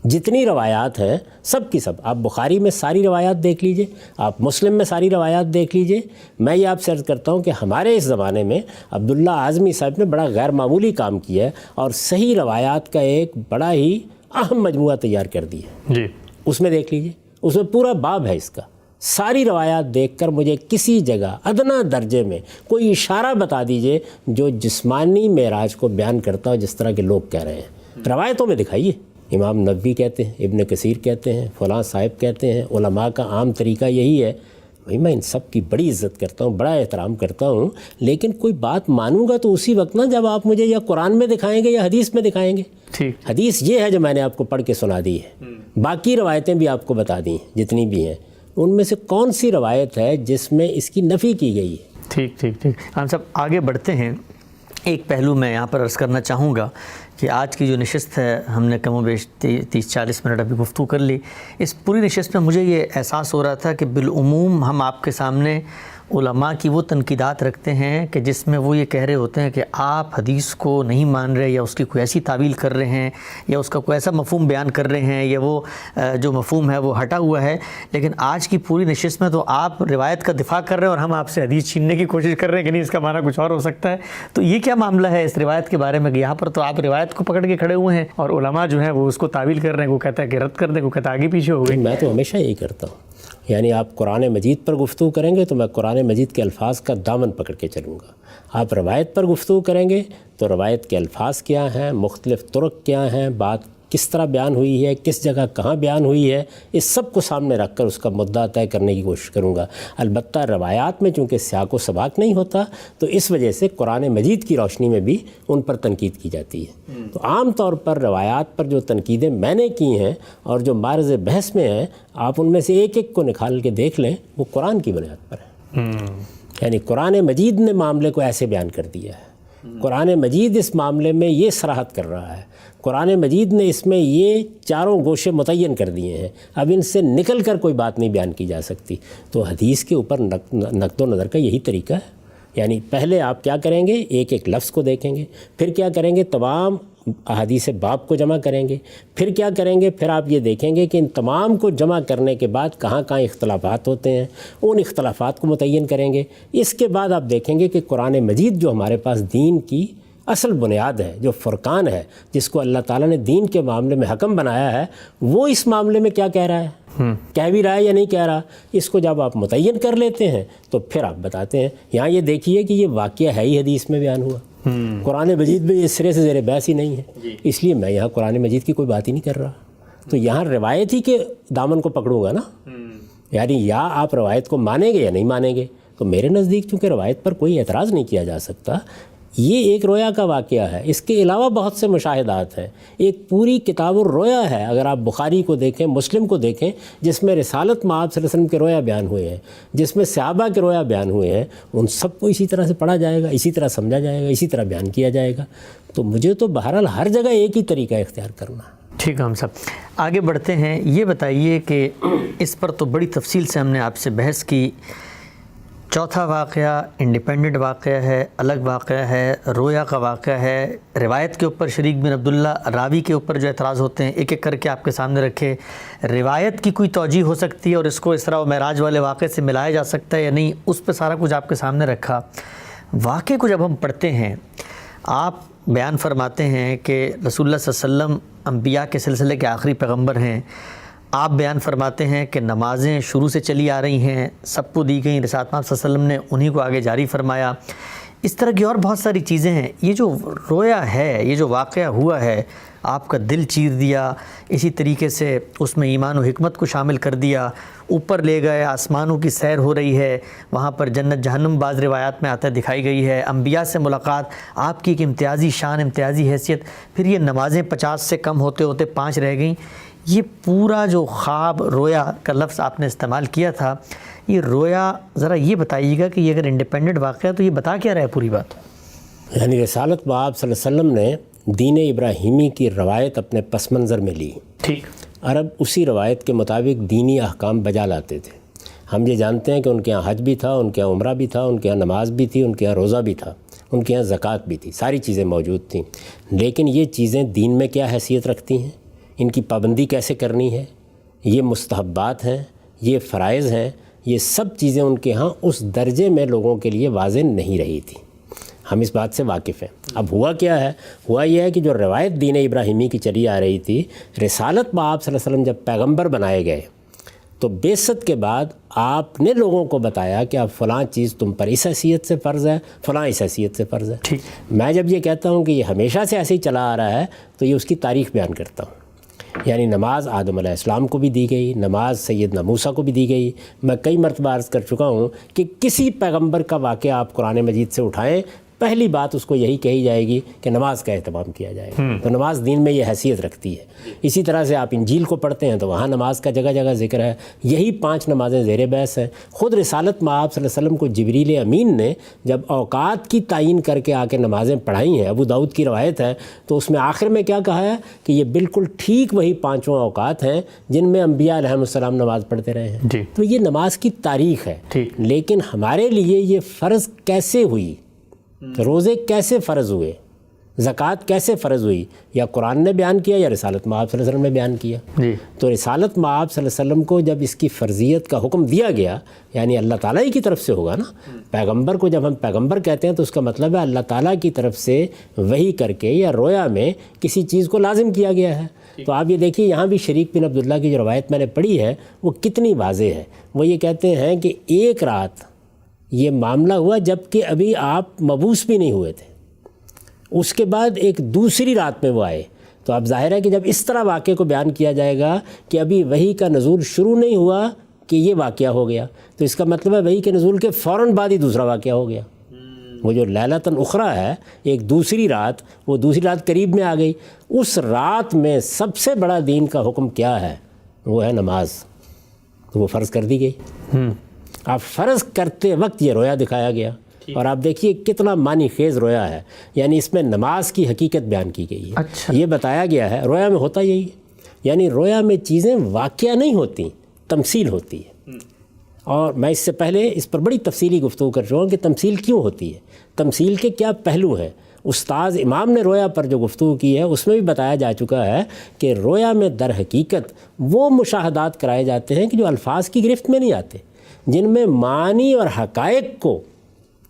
جتنی روایات ہیں سب کی سب، آپ بخاری میں ساری روایات دیکھ لیجئے، آپ مسلم میں ساری روایات دیکھ لیجئے۔ میں یہ آپ سے عرض کرتا ہوں کہ ہمارے اس زمانے میں عبداللہ اعظمی صاحب نے بڑا غیر معمولی کام کیا ہے اور صحیح روایات کا ایک بڑا ہی اہم مجموعہ تیار کر دیا ہے۔ اس میں دیکھ لیجئے، اس میں پورا باب ہے اس کا۔ ساری روایات دیکھ کر مجھے کسی جگہ ادنا درجے میں کوئی اشارہ بتا دیجئے جو جسمانی معراج کو بیان کرتا ہو جس طرح کے لوگ کہہ رہے ہیں۔ روایتوں میں دکھائیے۔ امام نووی کہتے ہیں، ابن کثیر کہتے ہیں، فلاں صاحب کہتے ہیں، علماء کا عام طریقہ یہی ہے۔ بھائی میں ان سب کی بڑی عزت کرتا ہوں، بڑا احترام کرتا ہوں، لیکن کوئی بات مانوں گا تو اسی وقت نا جب آپ مجھے یا قرآن میں دکھائیں گے یا حدیث میں دکھائیں گے۔ حدیث یہ ہے جو میں نے آپ کو پڑھ کے سنا دی ہے، باقی روایتیں بھی آپ کو بتا دی ہیں جتنی بھی ہیں، ان میں سے کون سی روایت ہے جس میں اس کی نفی کی گئی ہے؟ ٹھیک ٹھیک ٹھیک، ہم سب آگے بڑھتے ہیں۔ ایک پہلو میں یہاں پر عرض کرنا چاہوں گا کہ آج کی جو نشست ہے، ہم نے کم و بیش 30-40 منٹ ابھی گفتگو کر لی۔ اس پوری نشست میں مجھے یہ احساس ہو رہا تھا کہ بالعموم ہم آپ کے سامنے علماء کی وہ تنقیدات رکھتے ہیں کہ جس میں وہ یہ کہہ رہے ہوتے ہیں کہ آپ حدیث کو نہیں مان رہے، یا اس کی کوئی ایسی تعویل کر رہے ہیں، یا اس کا کوئی ایسا مفہوم بیان کر رہے ہیں، یا وہ جو مفہوم ہے وہ ہٹا ہوا ہے۔ لیکن آج کی پوری نشست میں تو آپ روایت کا دفاع کر رہے ہیں اور ہم آپ سے حدیث چھیننے کی کوشش کر رہے ہیں کہ نہیں اس کا معنی کچھ اور ہو سکتا ہے۔ تو یہ کیا معاملہ ہے اس روایت کے بارے میں کہ یہاں پر تو آپ روایت کو پکڑ کے کھڑے ہوئے ہیں اور علماء جو ہیں وہ اس کو تعویل کر رہے ہیں، وہ کہتا ہے کہ رد کر دیں، وہ کہتا ہے آگے پیچھے ہو گئی۔ میں تو ہمیشہ یہی کرتا ہوں، یعنی آپ قرآن مجید پر گفتگو کریں گے تو میں قرآن مجید کے الفاظ کا دامن پکڑ کے چلوں گا، آپ روایت پر گفتگو کریں گے تو روایت کے الفاظ کیا ہیں، مختلف طرق کیا ہیں، بات کس طرح بیان ہوئی ہے، کس جگہ کہاں بیان ہوئی ہے، اس سب کو سامنے رکھ کر اس کا مدعا طے کرنے کی کوشش کروں گا۔ البتہ روایات میں چونکہ سیاق و سباق نہیں ہوتا تو اس وجہ سے قرآن مجید کی روشنی میں بھی ان پر تنقید کی جاتی ہے۔ تو عام طور پر روایات پر جو تنقیدیں میں نے کی ہیں اور جو معرض بحث میں ہیں، آپ ان میں سے ایک ایک کو نکال کے دیکھ لیں، وہ قرآن کی بنیاد پر ہے۔ یعنی قرآن مجید نے معاملے کو ایسے بیان کر دیا ہے، قرآن مجید اس معاملے میں یہ صراحت کر رہا ہے، قرآن مجید نے اس میں یہ چاروں گوشے متعین کر دیے ہیں، اب ان سے نکل کر کوئی بات نہیں بیان کی جا سکتی۔ تو حدیث کے اوپر نقد و نظر کا یہی طریقہ ہے۔ یعنی پہلے آپ کیا کریں گے، ایک ایک لفظ کو دیکھیں گے، پھر کیا کریں گے، تمام احادیث باب کو جمع کریں گے، پھر کیا کریں گے، پھر آپ یہ دیکھیں گے کہ ان تمام کو جمع کرنے کے بعد کہاں کہاں اختلافات ہوتے ہیں، ان اختلافات کو متعین کریں گے۔ اس کے بعد آپ دیکھیں گے کہ قرآن مجید جو ہمارے پاس دین کی اصل بنیاد ہے، جو فرقان ہے، جس کو اللہ تعالیٰ نے دین کے معاملے میں حکم بنایا ہے، وہ اس معاملے میں کیا کہہ رہا ہے، کہہ بھی رہا ہے یا نہیں کہہ رہا۔ اس کو جب آپ متعین کر لیتے ہیں تو پھر آپ بتاتے ہیں۔ یہاں یہ دیکھیے کہ یہ واقعہ ہے ہی حدیث میں بیان ہوا، قرآن مجید میں یہ سرے سے زیر بحث ہی نہیں ہے، اس لیے میں یہاں قرآن مجید کی کوئی بات ہی نہیں کر رہا۔ تو یہاں روایت ہی کے دامن کو پکڑوں گا نا، یعنی یا آپ روایت کو مانیں گے یا نہیں مانیں گے۔ تو میرے نزدیک چونکہ روایت پر کوئی اعتراض نہیں کیا جا سکتا، یہ ایک رویا کا واقعہ ہے، اس کے علاوہ بہت سے مشاہدات ہیں۔ ایک پوری کتاب الرویا ہے، اگر آپ بخاری کو دیکھیں، مسلم کو دیکھیں، جس میں رسالت مآب صلی اللہ علیہ وسلم کے رویا بیان ہوئے ہیں، جس میں صحابہ کے رویا بیان ہوئے ہیں، ان سب کو اسی طرح سے پڑھا جائے گا، اسی طرح سمجھا جائے گا، اسی طرح بیان کیا جائے گا۔ تو مجھے تو بہرحال ہر جگہ ایک ہی طریقہ اختیار کرنا ہے۔ ٹھیک ہے ہم صاحب آگے بڑھتے ہیں۔ یہ بتائیے کہ اس پر تو بڑی تفصیل سے ہم نے آپ سے بحث کی۔ چوتھا واقعہ انڈیپینڈنٹ واقعہ ہے، الگ واقعہ ہے، رویا کا واقعہ ہے، روایت کے اوپر شریک بن عبداللہ راوی کے اوپر جو اعتراض ہوتے ہیں ایک ایک کر کے آپ کے سامنے رکھے۔ روایت کی کوئی توجیہ ہو سکتی ہے اور اس کو اسراء و معراج والے واقعے سے ملایا جا سکتا ہے یا نہیں، اس پہ سارا کچھ آپ کے سامنے رکھا۔ واقعے کو جب ہم پڑھتے ہیں، آپ بیان فرماتے ہیں کہ رسول اللہ صلی اللہ علیہ وسلم انبیاء کے سلسلے کے آخری پیغمبر ہیں، آپ بیان فرماتے ہیں کہ نمازیں شروع سے چلی آ رہی ہیں، سب کو دی گئیں، رسالت صلی اللہ علیہ وسلم نے انہی کو آگے جاری فرمایا۔ اس طرح کی اور بہت ساری چیزیں ہیں۔ یہ جو رویا ہے، یہ جو واقعہ ہوا ہے، آپ کا دل چیر دیا، اسی طریقے سے اس میں ایمان و حکمت کو شامل کر دیا، اوپر لے گئے، آسمانوں کی سیر ہو رہی ہے، وہاں پر جنت جہنم بعض روایات میں آتا دکھائی گئی ہے، انبیاء سے ملاقات، آپ کی ایک امتیازی شان، امتیازی حیثیت، پھر یہ نمازیں 50 سے کم ہوتے ہوتے 5 رہ گئیں۔ یہ پورا جو خواب رویا کا لفظ آپ نے استعمال کیا تھا، یہ رویا ذرا یہ بتائیے گا کہ یہ اگر انڈیپینڈنٹ واقعہ ہے تو یہ بتا کیا رہا ہے پوری بات؟ یعنی رسالت مآب صلی اللہ علیہ وسلم نے دین ابراہیمی کی روایت اپنے پس منظر میں لی، ٹھیک، عرب اسی روایت کے مطابق دینی احکام بجا لاتے تھے۔ ہم یہ جانتے ہیں کہ ان کے یہاں حج بھی تھا، ان کے یہاں عمرہ بھی تھا، ان کے یہاں نماز بھی تھی، ان کے یہاں روزہ بھی تھا، ان کے یہاں زکوٰۃ بھی تھی، ساری چیزیں موجود تھیں۔ لیکن یہ چیزیں دین میں کیا حیثیت رکھتی ہیں، ان کی پابندی کیسے کرنی ہے، یہ مستحبات ہیں، یہ فرائض ہیں، یہ سب چیزیں ان کے ہاں اس درجے میں لوگوں کے لیے واضح نہیں رہی تھی۔ ہم اس بات سے واقف ہیں۔ اب ہوا کیا ہے؟ ہوا یہ ہے کہ جو روایت دین ابراہیمی کی چلی آ رہی تھی، رسالت مآب صلی اللہ علیہ وسلم جب پیغمبر بنائے گئے تو بعثت کے بعد آپ نے لوگوں کو بتایا کہ اب فلاں چیز تم پر اس حیثیت سے فرض ہے، فلاں اس حیثیت سے فرض ہے۔ ٹھیک، میں جب یہ کہتا ہوں کہ یہ ہمیشہ سے ایسے ہی چلا آ رہا ہے تو یہ اس کی تاریخ بیان کرتا ہوں۔ یعنی نماز آدم علیہ السلام کو بھی دی گئی، نماز سیدنا موسیٰ کو بھی دی گئی۔ میں کئی مرتبہ عرض کر چکا ہوں کہ کسی پیغمبر کا واقعہ آپ قرآن مجید سے اٹھائیں، پہلی بات اس کو یہی کہی جائے گی کہ نماز کا اہتمام کیا جائے گا۔ تو نماز دین میں یہ حیثیت رکھتی ہے۔ اسی طرح سے آپ انجیل کو پڑھتے ہیں تو وہاں نماز کا جگہ جگہ ذکر ہے۔ یہی 5 نمازیں زیر بحث ہیں۔ خود رسالت مآب صلی اللہ علیہ وسلم کو جبریل امین نے جب اوقات کی تعین کر کے آ کے نمازیں پڑھائی ہیں، ابو داؤد کی روایت ہے، تو اس میں آخر میں کیا کہا ہے کہ یہ بالکل ٹھیک وہی 5 اوقات ہیں جن میں انبیاء علیہ السلام نماز پڑھتے رہے ہیں۔ جی، تو یہ نماز کی تاریخ ہے۔ ٹھیک، لیکن ہمارے لیے یہ فرض کیسے ہوئی، روزے کیسے فرض ہوئے، زکوٰۃ کیسے فرض ہوئی، یا قرآن نے بیان کیا یا رسالت مآب صلی اللہ علیہ وسلم نے بیان کیا؟ جی، تو رسالت مآب صلی اللہ علیہ وسلم کو جب اس کی فرضیت کا حکم دیا گیا، یعنی اللہ تعالیٰ ہی کی طرف سے ہوگا نا، پیغمبر کو جب ہم پیغمبر کہتے ہیں تو اس کا مطلب ہے اللہ تعالیٰ کی طرف سے وحی کر کے یا رویا میں کسی چیز کو لازم کیا گیا ہے۔ تو آپ یہ دیکھیے یہاں بھی شریک بن عبداللہ کی جو روایت میں نے پڑھی ہے وہ کتنی واضح ہے۔ وہ یہ کہتے ہیں کہ ایک رات یہ معاملہ ہوا جب کہ ابھی آپ مبعوث بھی نہیں ہوئے تھے، اس کے بعد ایک دوسری رات میں وہ آئے تو اب ظاہر ہے کہ جب اس طرح واقعے کو بیان کیا جائے گا کہ ابھی وحی کا نزول شروع نہیں ہوا کہ یہ واقعہ ہو گیا، تو اس کا مطلب ہے وحی کے نزول کے فوراً بعد ہی دوسرا واقعہ ہو گیا۔ وہ جو لیلۃ اخریٰ ہے، ایک دوسری رات، وہ دوسری رات قریب میں آ گئی، اس رات میں سب سے بڑا دین کا حکم کیا ہے؟ وہ ہے نماز، تو وہ فرض کر دی گئی۔ اب فرض کرتے وقت یہ رویا دکھایا گیا، اور آپ دیکھیے کتنا معنی خیز رویا ہے، یعنی اس میں نماز کی حقیقت بیان کی گئی ہے۔ اچھا، یہ بتایا گیا ہے رویا میں ہوتا یہی ہے، یعنی رویا میں چیزیں واقعہ نہیں ہوتی، تمثیل ہوتی ہے۔ اور میں اس سے پہلے اس پر بڑی تفصیلی گفتگو کر چکا ہوں کہ تمثیل کیوں ہوتی ہے، تمثیل کے کیا پہلو ہیں۔ استاذ امام نے رویا پر جو گفتگو کی ہے اس میں بھی بتایا جا چکا ہے کہ رویا میں در حقیقت وہ مشاہدات کرائے جاتے ہیں کہ جو الفاظ کی گرفت میں نہیں آتے، جن میں معانی اور حقائق کو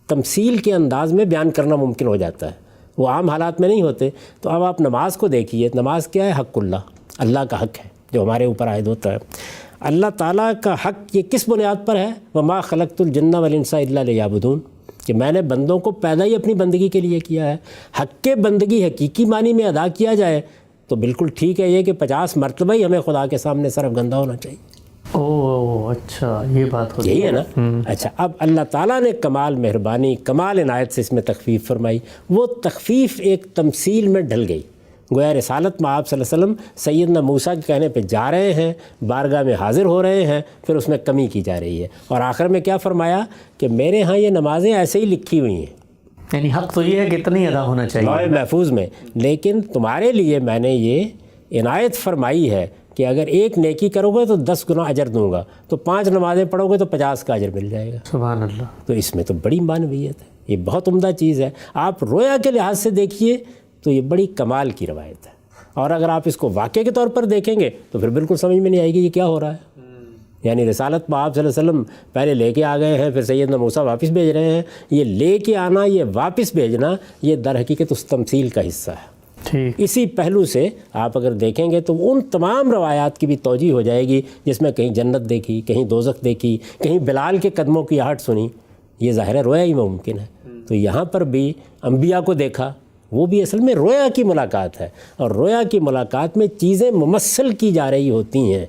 تمثیل کے انداز میں بیان کرنا ممکن ہو جاتا ہے، وہ عام حالات میں نہیں ہوتے۔ تو اب آپ نماز کو دیکھیے، نماز کیا ہے؟ حق اللہ کا حق ہے جو ہمارے اوپر عائد ہوتا ہے۔ اللہ تعالیٰ کا حق یہ کس بنیاد پر ہے؟ وَمَا خَلَقْتُ الْجِنَّ وَالْإِنسَ إِلَّا لِيَعْبُدُونِ، کہ میں نے بندوں کو پیدا ہی اپنی بندگی کے لیے کیا ہے۔ حق کے بندگی حقیقی معنی میں ادا کیا جائے تو بالکل ٹھیک ہے یہ کہ 50 مرتبہ ہی ہمیں خدا کے سامنے سر افگندہ ہونا چاہیے۔ اوہ اچھا، یہ بات ہوتی یہی ہے نا۔ اچھا، اب اللہ تعالیٰ نے کمال مہربانی، کمال عنایت سے اس میں تخفیف فرمائی، وہ تخفیف ایک تمثیل میں ڈھل گئی۔ گویا رسالت میں آپ صلی اللہ علیہ وسلم سیدنا موسیٰ کے کہنے پہ جا رہے ہیں، بارگاہ میں حاضر ہو رہے ہیں، پھر اس میں کمی کی جا رہی ہے، اور آخر میں کیا فرمایا کہ میرے ہاں یہ نمازیں ایسے ہی لکھی ہوئی ہیں، یعنی حق تو یہ ہے کہ اتنی ادا ہونا چاہیے لوح محفوظ میں، لیکن تمہارے لیے میں نے یہ عنایت فرمائی ہے کہ اگر ایک نیکی کرو گے تو 10 گنا اجر دوں گا، تو 5 نمازیں پڑھو گے تو 50 کا اجر مل جائے گا۔ سبحان اللہ۔ تو اس میں تو بڑی معنویت ہے، یہ بہت عمدہ چیز ہے۔ آپ رویا کے لحاظ سے دیکھیے تو یہ بڑی کمال کی روایت ہے، اور اگر آپ اس کو واقعے کے طور پر دیکھیں گے تو پھر بالکل سمجھ میں نہیں آئے گی یہ کیا ہو رہا ہے۔ یعنی رسالت میں آپ صلی اللہ علیہ وسلم پہلے لے کے آ گئے ہیں، پھر سیدنا موسیٰ واپس بھیج رہے ہیں، یہ لے کے آنا، یہ واپس بھیجنا، یہ در حقیقت اس تمثیل کا حصہ ہے۔ ٹھیک، اسی پہلو سے آپ اگر دیکھیں گے تو ان تمام روایات کی بھی توجیہ ہو جائے گی جس میں کہیں جنت دیکھی، کہیں دوزخ دیکھی، کہیں بلال کے قدموں کی آہٹ سنی، یہ ظاہر ہے رویا ہی میں ممکن ہے۔ تو یہاں پر بھی انبیاء کو دیکھا، وہ بھی اصل میں رویا کی ملاقات ہے، اور رویا کی ملاقات میں چیزیں ممثل کی جا رہی ہوتی ہیں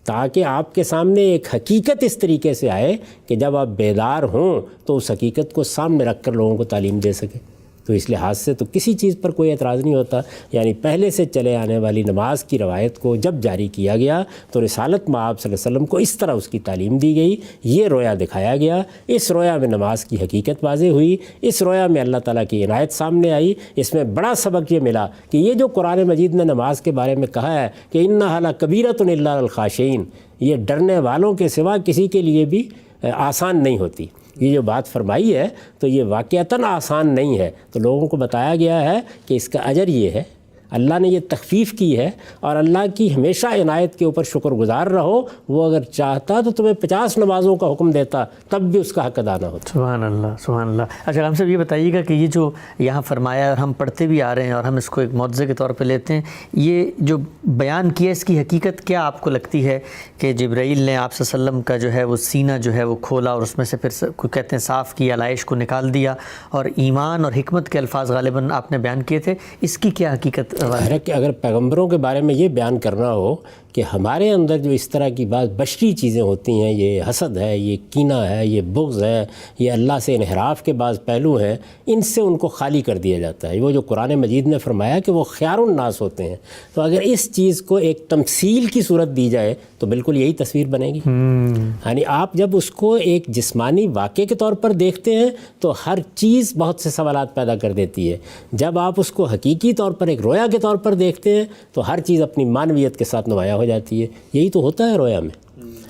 تاکہ آپ کے سامنے ایک حقیقت اس طریقے سے آئے کہ جب آپ بیدار ہوں تو اس حقیقت کو سامنے رکھ کر لوگوں کو تعلیم دے سکیں۔ تو اس لحاظ سے تو کسی چیز پر کوئی اعتراض نہیں ہوتا، یعنی پہلے سے چلے آنے والی نماز کی روایت کو جب جاری کیا گیا تو رسالت میں آپ صلی اللہ علیہ وسلم کو اس طرح اس کی تعلیم دی گئی، یہ رویا دکھایا گیا، اس رویا میں نماز کی حقیقت واضح ہوئی، اس رویا میں اللہ تعالیٰ کی عنایت سامنے آئی۔ اس میں بڑا سبق یہ ملا کہ یہ جو قرآن مجید نے نماز کے بارے میں کہا ہے کہ انھا لکبیرۃ الا علی الخاشعین، یہ ڈرنے والوں کے سوا کسی کے لیے بھی آسان نہیں ہوتی، یہ جو بات فرمائی ہے تو یہ واقعتاً آسان نہیں ہے۔ تو لوگوں کو بتایا گیا ہے کہ اس کا اجر یہ ہے، اللہ نے یہ تخفیف کی ہے، اور اللہ کی ہمیشہ عنایت کے اوپر شکر گزار رہو۔ وہ اگر چاہتا تو تمہیں 50 نمازوں کا حکم دیتا، تب بھی اس کا حق ادا نہ ہوتا۔ سبحان اللہ، سبحان اللہ۔ اچھا ہم صاحب یہ بتائیے گا کہ یہ جو یہاں فرمایا اور ہم پڑھتے بھی آ رہے ہیں اور ہم اس کو ایک معجزے کے طور پہ لیتے ہیں، یہ جو بیان کیا اس کی حقیقت کیا آپ کو لگتی ہے کہ جبرائیل نے آپ صلی اللہ علیہ وسلم کا جو ہے وہ سینہ جو ہے وہ کھولا اور اس میں سے پھر کہتے ہیں صاف کی علائش کو نکال دیا، اور ایمان اور حکمت کے الفاظ غالباً آپ نے بیان کیے تھے، اس کی کیا حقیقت ہے کہ اگر پیغمبروں کے بارے میں یہ بیان کرنا ہو کہ ہمارے اندر جو اس طرح کی بات بشری چیزیں ہوتی ہیں، یہ حسد ہے، یہ کینہ ہے، یہ بغض ہے، یہ اللہ سے انحراف کے بعض پہلو ہیں، ان سے ان کو خالی کر دیا جاتا ہے۔ وہ جو قرآن مجید نے فرمایا کہ وہ خیار الناس ہوتے ہیں، تو اگر اس چیز کو ایک تمثیل کی صورت دی جائے تو بالکل یہی تصویر بنے گی۔ یعنی آپ جب اس کو ایک جسمانی واقعے کے طور پر دیکھتے ہیں تو ہر چیز بہت سے سوالات پیدا کر دیتی ہے، جب آپ اس کو حقیقی طور پر ایک رویا کے طور پر دیکھتے ہیں تو ہر چیز اپنی معنویت کے ساتھ نمایاں ہو جاتی ہے۔ یہی تو ہوتا ہے رویا میں۔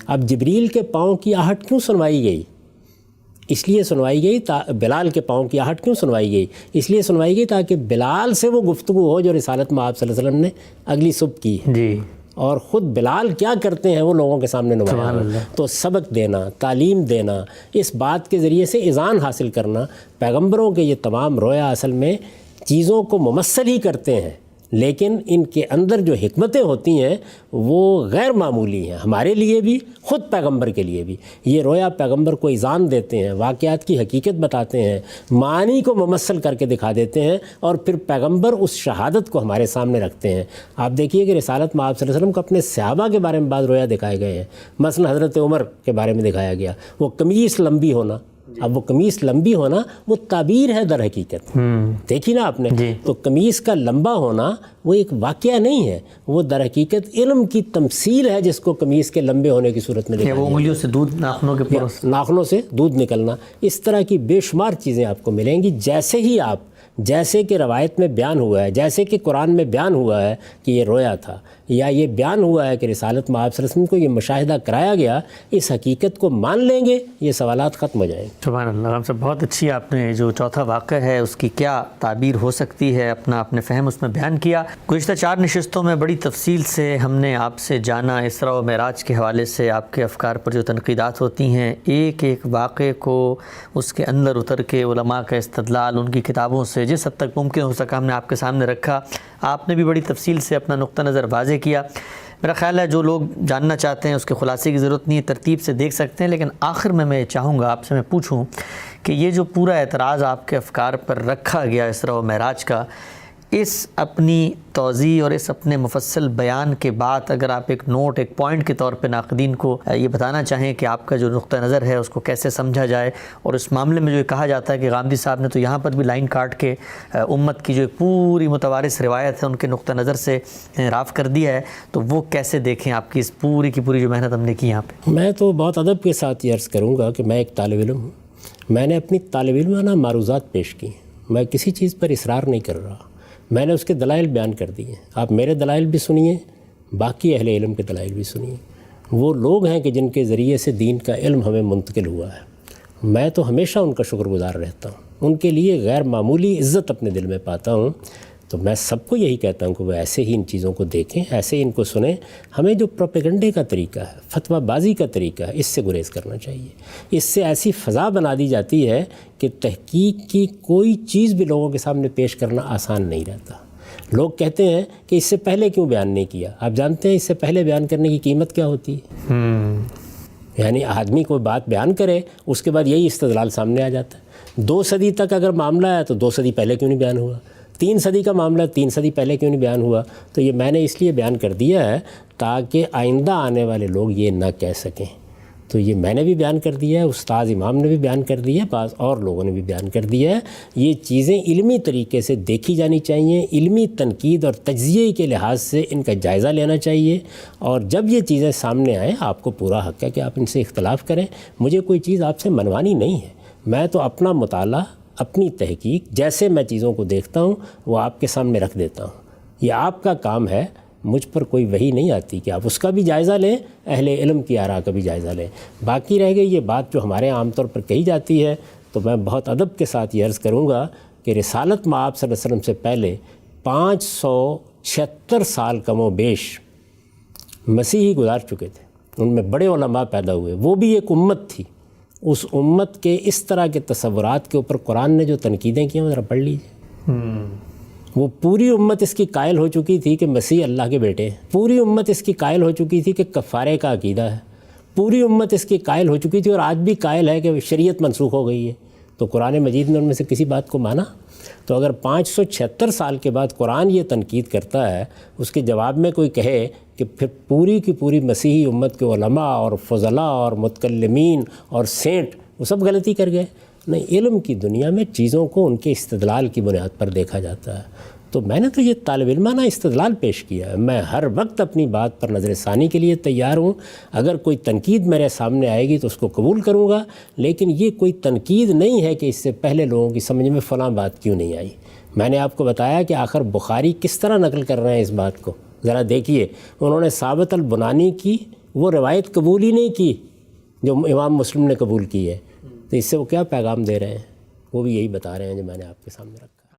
اب جبریل کے پاؤں کی آہٹ کیوں سنوائی گئی؟ اس لیے سنوائی گئی بلال کے پاؤں کی آہٹ کیوں سنوائی گئی؟ اس لیے سنوائی گئی تاکہ بلال سے وہ گفتگو ہو جو رسالت میں آپ صلی اللہ علیہ وسلم نے اگلی صبح کی ہے، جی، اور خود بلال کیا کرتے ہیں وہ لوگوں کے سامنے نمایاں ہو۔ تو سبق دینا، تعلیم دینا، اس بات کے ذریعے سے اذعان حاصل کرنا، پیغمبروں کے یہ تمام رویا اصل میں چیزوں کو ممثل ہی کرتے ہیں لیکن ان کے اندر جو حکمتیں ہوتی ہیں وہ غیر معمولی ہیں، ہمارے لیے بھی، خود پیغمبر کے لیے بھی۔ یہ رویا پیغمبر کو اذعان دیتے ہیں، واقعات کی حقیقت بتاتے ہیں، معانی کو ممثل کر کے دکھا دیتے ہیں، اور پھر پیغمبر اس شہادت کو ہمارے سامنے رکھتے ہیں۔ آپ دیکھیے کہ رسالت میں آپ صلی اللہ علیہ وسلم کو اپنے صحابہ کے بارے میں بعض رویا دکھائے گئے ہیں، مثلا حضرت عمر کے بارے میں دکھایا گیا، وہ قمیص لمبی ہونا۔ اب وہ قمیص لمبی ہونا وہ تعبیر ہے در حقیقت، دیکھی نا آپ نے، تو قمیص کا لمبا ہونا وہ ایک واقعہ نہیں ہے، وہ در حقیقت علم کی تمثیل ہے جس کو قمیص کے لمبے ہونے کی صورت میں دکھایا وہ انگلیوں سے دودھ ناخنوں سے دودھ نکلنا، اس طرح کی بے شمار چیزیں آپ کو ملیں گی۔ جیسے کہ روایت میں بیان ہوا ہے، جیسے کہ قرآن میں بیان ہوا ہے کہ یہ رویا تھا، یا یہ بیان ہوا ہے کہ رسالت میں آپ صلی اللہ علیہ وسلم کو یہ مشاہدہ کرایا گیا، اس حقیقت کو مان لیں گے یہ سوالات ختم ہو جائیں گے۔ سبحان اللہ، ہم سے بہت اچھی آپ نے جو چوتھا واقعہ ہے اس کی کیا تعبیر ہو سکتی ہے اپنے فہم اس میں بیان کیا۔ گزشتہ 4 نشستوں میں بڑی تفصیل سے ہم نے آپ سے جانا اسراء و معراج کے حوالے سے آپ کے افکار پر جو تنقیدات ہوتی ہیں، ایک ایک واقعے کو اس کے اندر اتر کے علماء کا استدلال ان کی کتابوں سے جس حد تک ممکن ہو سکا ہم نے آپ کے سامنے رکھا۔ آپ نے بھی بڑی تفصیل سے اپنا نقطہ نظر واضح کیا۔ میرا خیال ہے جو لوگ جاننا چاہتے ہیں اس کے خلاصے کی ضرورت نہیں ہے، ترتیب سے دیکھ سکتے ہیں، لیکن آخر میں چاہوں گا آپ سے میں پوچھوں کہ یہ جو پورا اعتراض آپ کے افکار پر رکھا گیا اسراء و معراج کا، اس اپنی توضیح اور اس اپنے مفصل بیان کے بعد اگر آپ ایک نوٹ، ایک پوائنٹ کے طور پہ ناقدین کو یہ بتانا چاہیں کہ آپ کا جو نقطہ نظر ہے اس کو کیسے سمجھا جائے، اور اس معاملے میں جو یہ کہا جاتا ہے کہ غامدی صاحب نے تو یہاں پر بھی لائن کاٹ کے امت کی جو ایک پوری متوارث روایت ہے ان کے نقطہ نظر سے انحراف کر دیا ہے، تو وہ کیسے دیکھیں آپ کی اس پوری کی پوری جو محنت ہم نے کی یہاں پہ؟ میں تو بہت ادب کے ساتھ یہ عرض کروں گا کہ میں ایک طالب علم ہوں، میں نے اپنی طالب علمانہ معروضات پیش کی، میں کسی چیز پر اصرار نہیں کر رہا، میں نے اس کے دلائل بیان کر دیے۔ آپ میرے دلائل بھی سنیے، باقی اہل علم کے دلائل بھی سنیے۔ وہ لوگ ہیں کہ جن کے ذریعے سے دین کا علم ہمیں منتقل ہوا ہے، میں تو ہمیشہ ان کا شکر گزار رہتا ہوں، ان کے لیے غیر معمولی عزت اپنے دل میں پاتا ہوں۔ تو میں سب کو یہی کہتا ہوں کہ وہ ایسے ہی ان چیزوں کو دیکھیں، ایسے ہی ان کو سنیں۔ ہمیں جو پروپیگنڈے کا طریقہ ہے، فتویٰ بازی کا طریقہ ہے، اس سے گریز کرنا چاہیے۔ اس سے ایسی فضا بنا دی جاتی ہے کہ تحقیق کی کوئی چیز بھی لوگوں کے سامنے پیش کرنا آسان نہیں رہتا۔ لوگ کہتے ہیں کہ اس سے پہلے کیوں بیان نہیں کیا؟ آپ جانتے ہیں اس سے پہلے بیان کرنے کی قیمت کیا ہوتی ہے؟ یعنی آدمی کوئی بات بیان کرے، اس کے بعد یہی استدلال سامنے آ جاتا ہے۔ 2 صدی تک اگر معاملہ ہے تو 2 صدی پہلے کیوں نہیں بیان ہوا؟ 3 صدی کا معاملہ 3 صدی پہلے کیوں نہیں بیان ہوا؟ تو یہ میں نے اس لیے بیان کر دیا ہے تاکہ آئندہ آنے والے لوگ یہ نہ کہہ سکیں۔ تو یہ میں نے بھی بیان کر دیا ہے، استاد امام نے بھی بیان کر دیا ہے، بعض اور لوگوں نے بھی بیان کر دیا ہے۔ یہ چیزیں علمی طریقے سے دیکھی جانی چاہیے، علمی تنقید اور تجزیے کے لحاظ سے ان کا جائزہ لینا چاہیے، اور جب یہ چیزیں سامنے آئیں آپ کو پورا حق ہے کہ آپ ان سے اختلاف کریں۔ مجھے کوئی چیز آپ سے منوانی نہیں ہے، میں تو اپنا مطالعہ، اپنی تحقیق، جیسے میں چیزوں کو دیکھتا ہوں وہ آپ کے سامنے رکھ دیتا ہوں۔ یہ آپ کا کام ہے، مجھ پر کوئی وحی نہیں آتی کہ آپ اس کا بھی جائزہ لیں، اہل علم کی آراء کا بھی جائزہ لیں۔ باقی رہ گئی یہ بات جو ہمارے عام طور پر کہی جاتی ہے، تو میں بہت ادب کے ساتھ یہ عرض کروں گا کہ رسالت مآب صلی اللہ علیہ وسلم سے پہلے 576 سال کم و بیش مسیحی گزار چکے تھے، ان میں بڑے علماء پیدا ہوئے، وہ بھی ایک امت تھی۔ اس امت کے اس طرح کے تصورات کے اوپر قرآن نے جو تنقیدیں کی ہیں ذرا پڑھ لیجیے۔ وہ پوری امت اس کی قائل ہو چکی تھی کہ مسیح اللہ کے بیٹے ہیں، پوری امت اس کی قائل ہو چکی تھی کہ کفارے کا عقیدہ ہے، پوری امت اس کی قائل ہو چکی تھی اور آج بھی قائل ہے کہ شریعت منسوخ ہو گئی ہے۔ تو قرآن مجید نے ان میں سے کسی بات کو مانا؟ تو اگر 576 سال کے بعد قرآن یہ تنقید کرتا ہے، اس کے جواب میں کوئی کہے کہ پھر پوری کی پوری مسیحی امت کے علماء اور فضلاء اور متکلمین اور سینٹ وہ سب غلطی کر گئے؟ نہیں، علم کی دنیا میں چیزوں کو ان کے استدلال کی بنیاد پر دیکھا جاتا ہے۔ تو میں نے تو یہ طالب علمانہ استدلال پیش کیا ہے، میں ہر وقت اپنی بات پر نظر ثانی کے لیے تیار ہوں۔ اگر کوئی تنقید میرے سامنے آئے گی تو اس کو قبول کروں گا، لیکن یہ کوئی تنقید نہیں ہے کہ اس سے پہلے لوگوں کی سمجھ میں فلاں بات کیوں نہیں آئی۔ میں نے آپ کو بتایا کہ آخر بخاری کس طرح نقل کر رہے ہیں اس بات کو، ذرا دیکھیے۔ انہوں نے ثابت البنانی کی وہ روایت قبول ہی نہیں کی جو امام مسلم نے قبول کی ہے، تو اس سے وہ کیا پیغام دے رہے ہیں؟ وہ بھی یہی بتا رہے ہیں جو میں نے آپ کے سامنے رکھا۔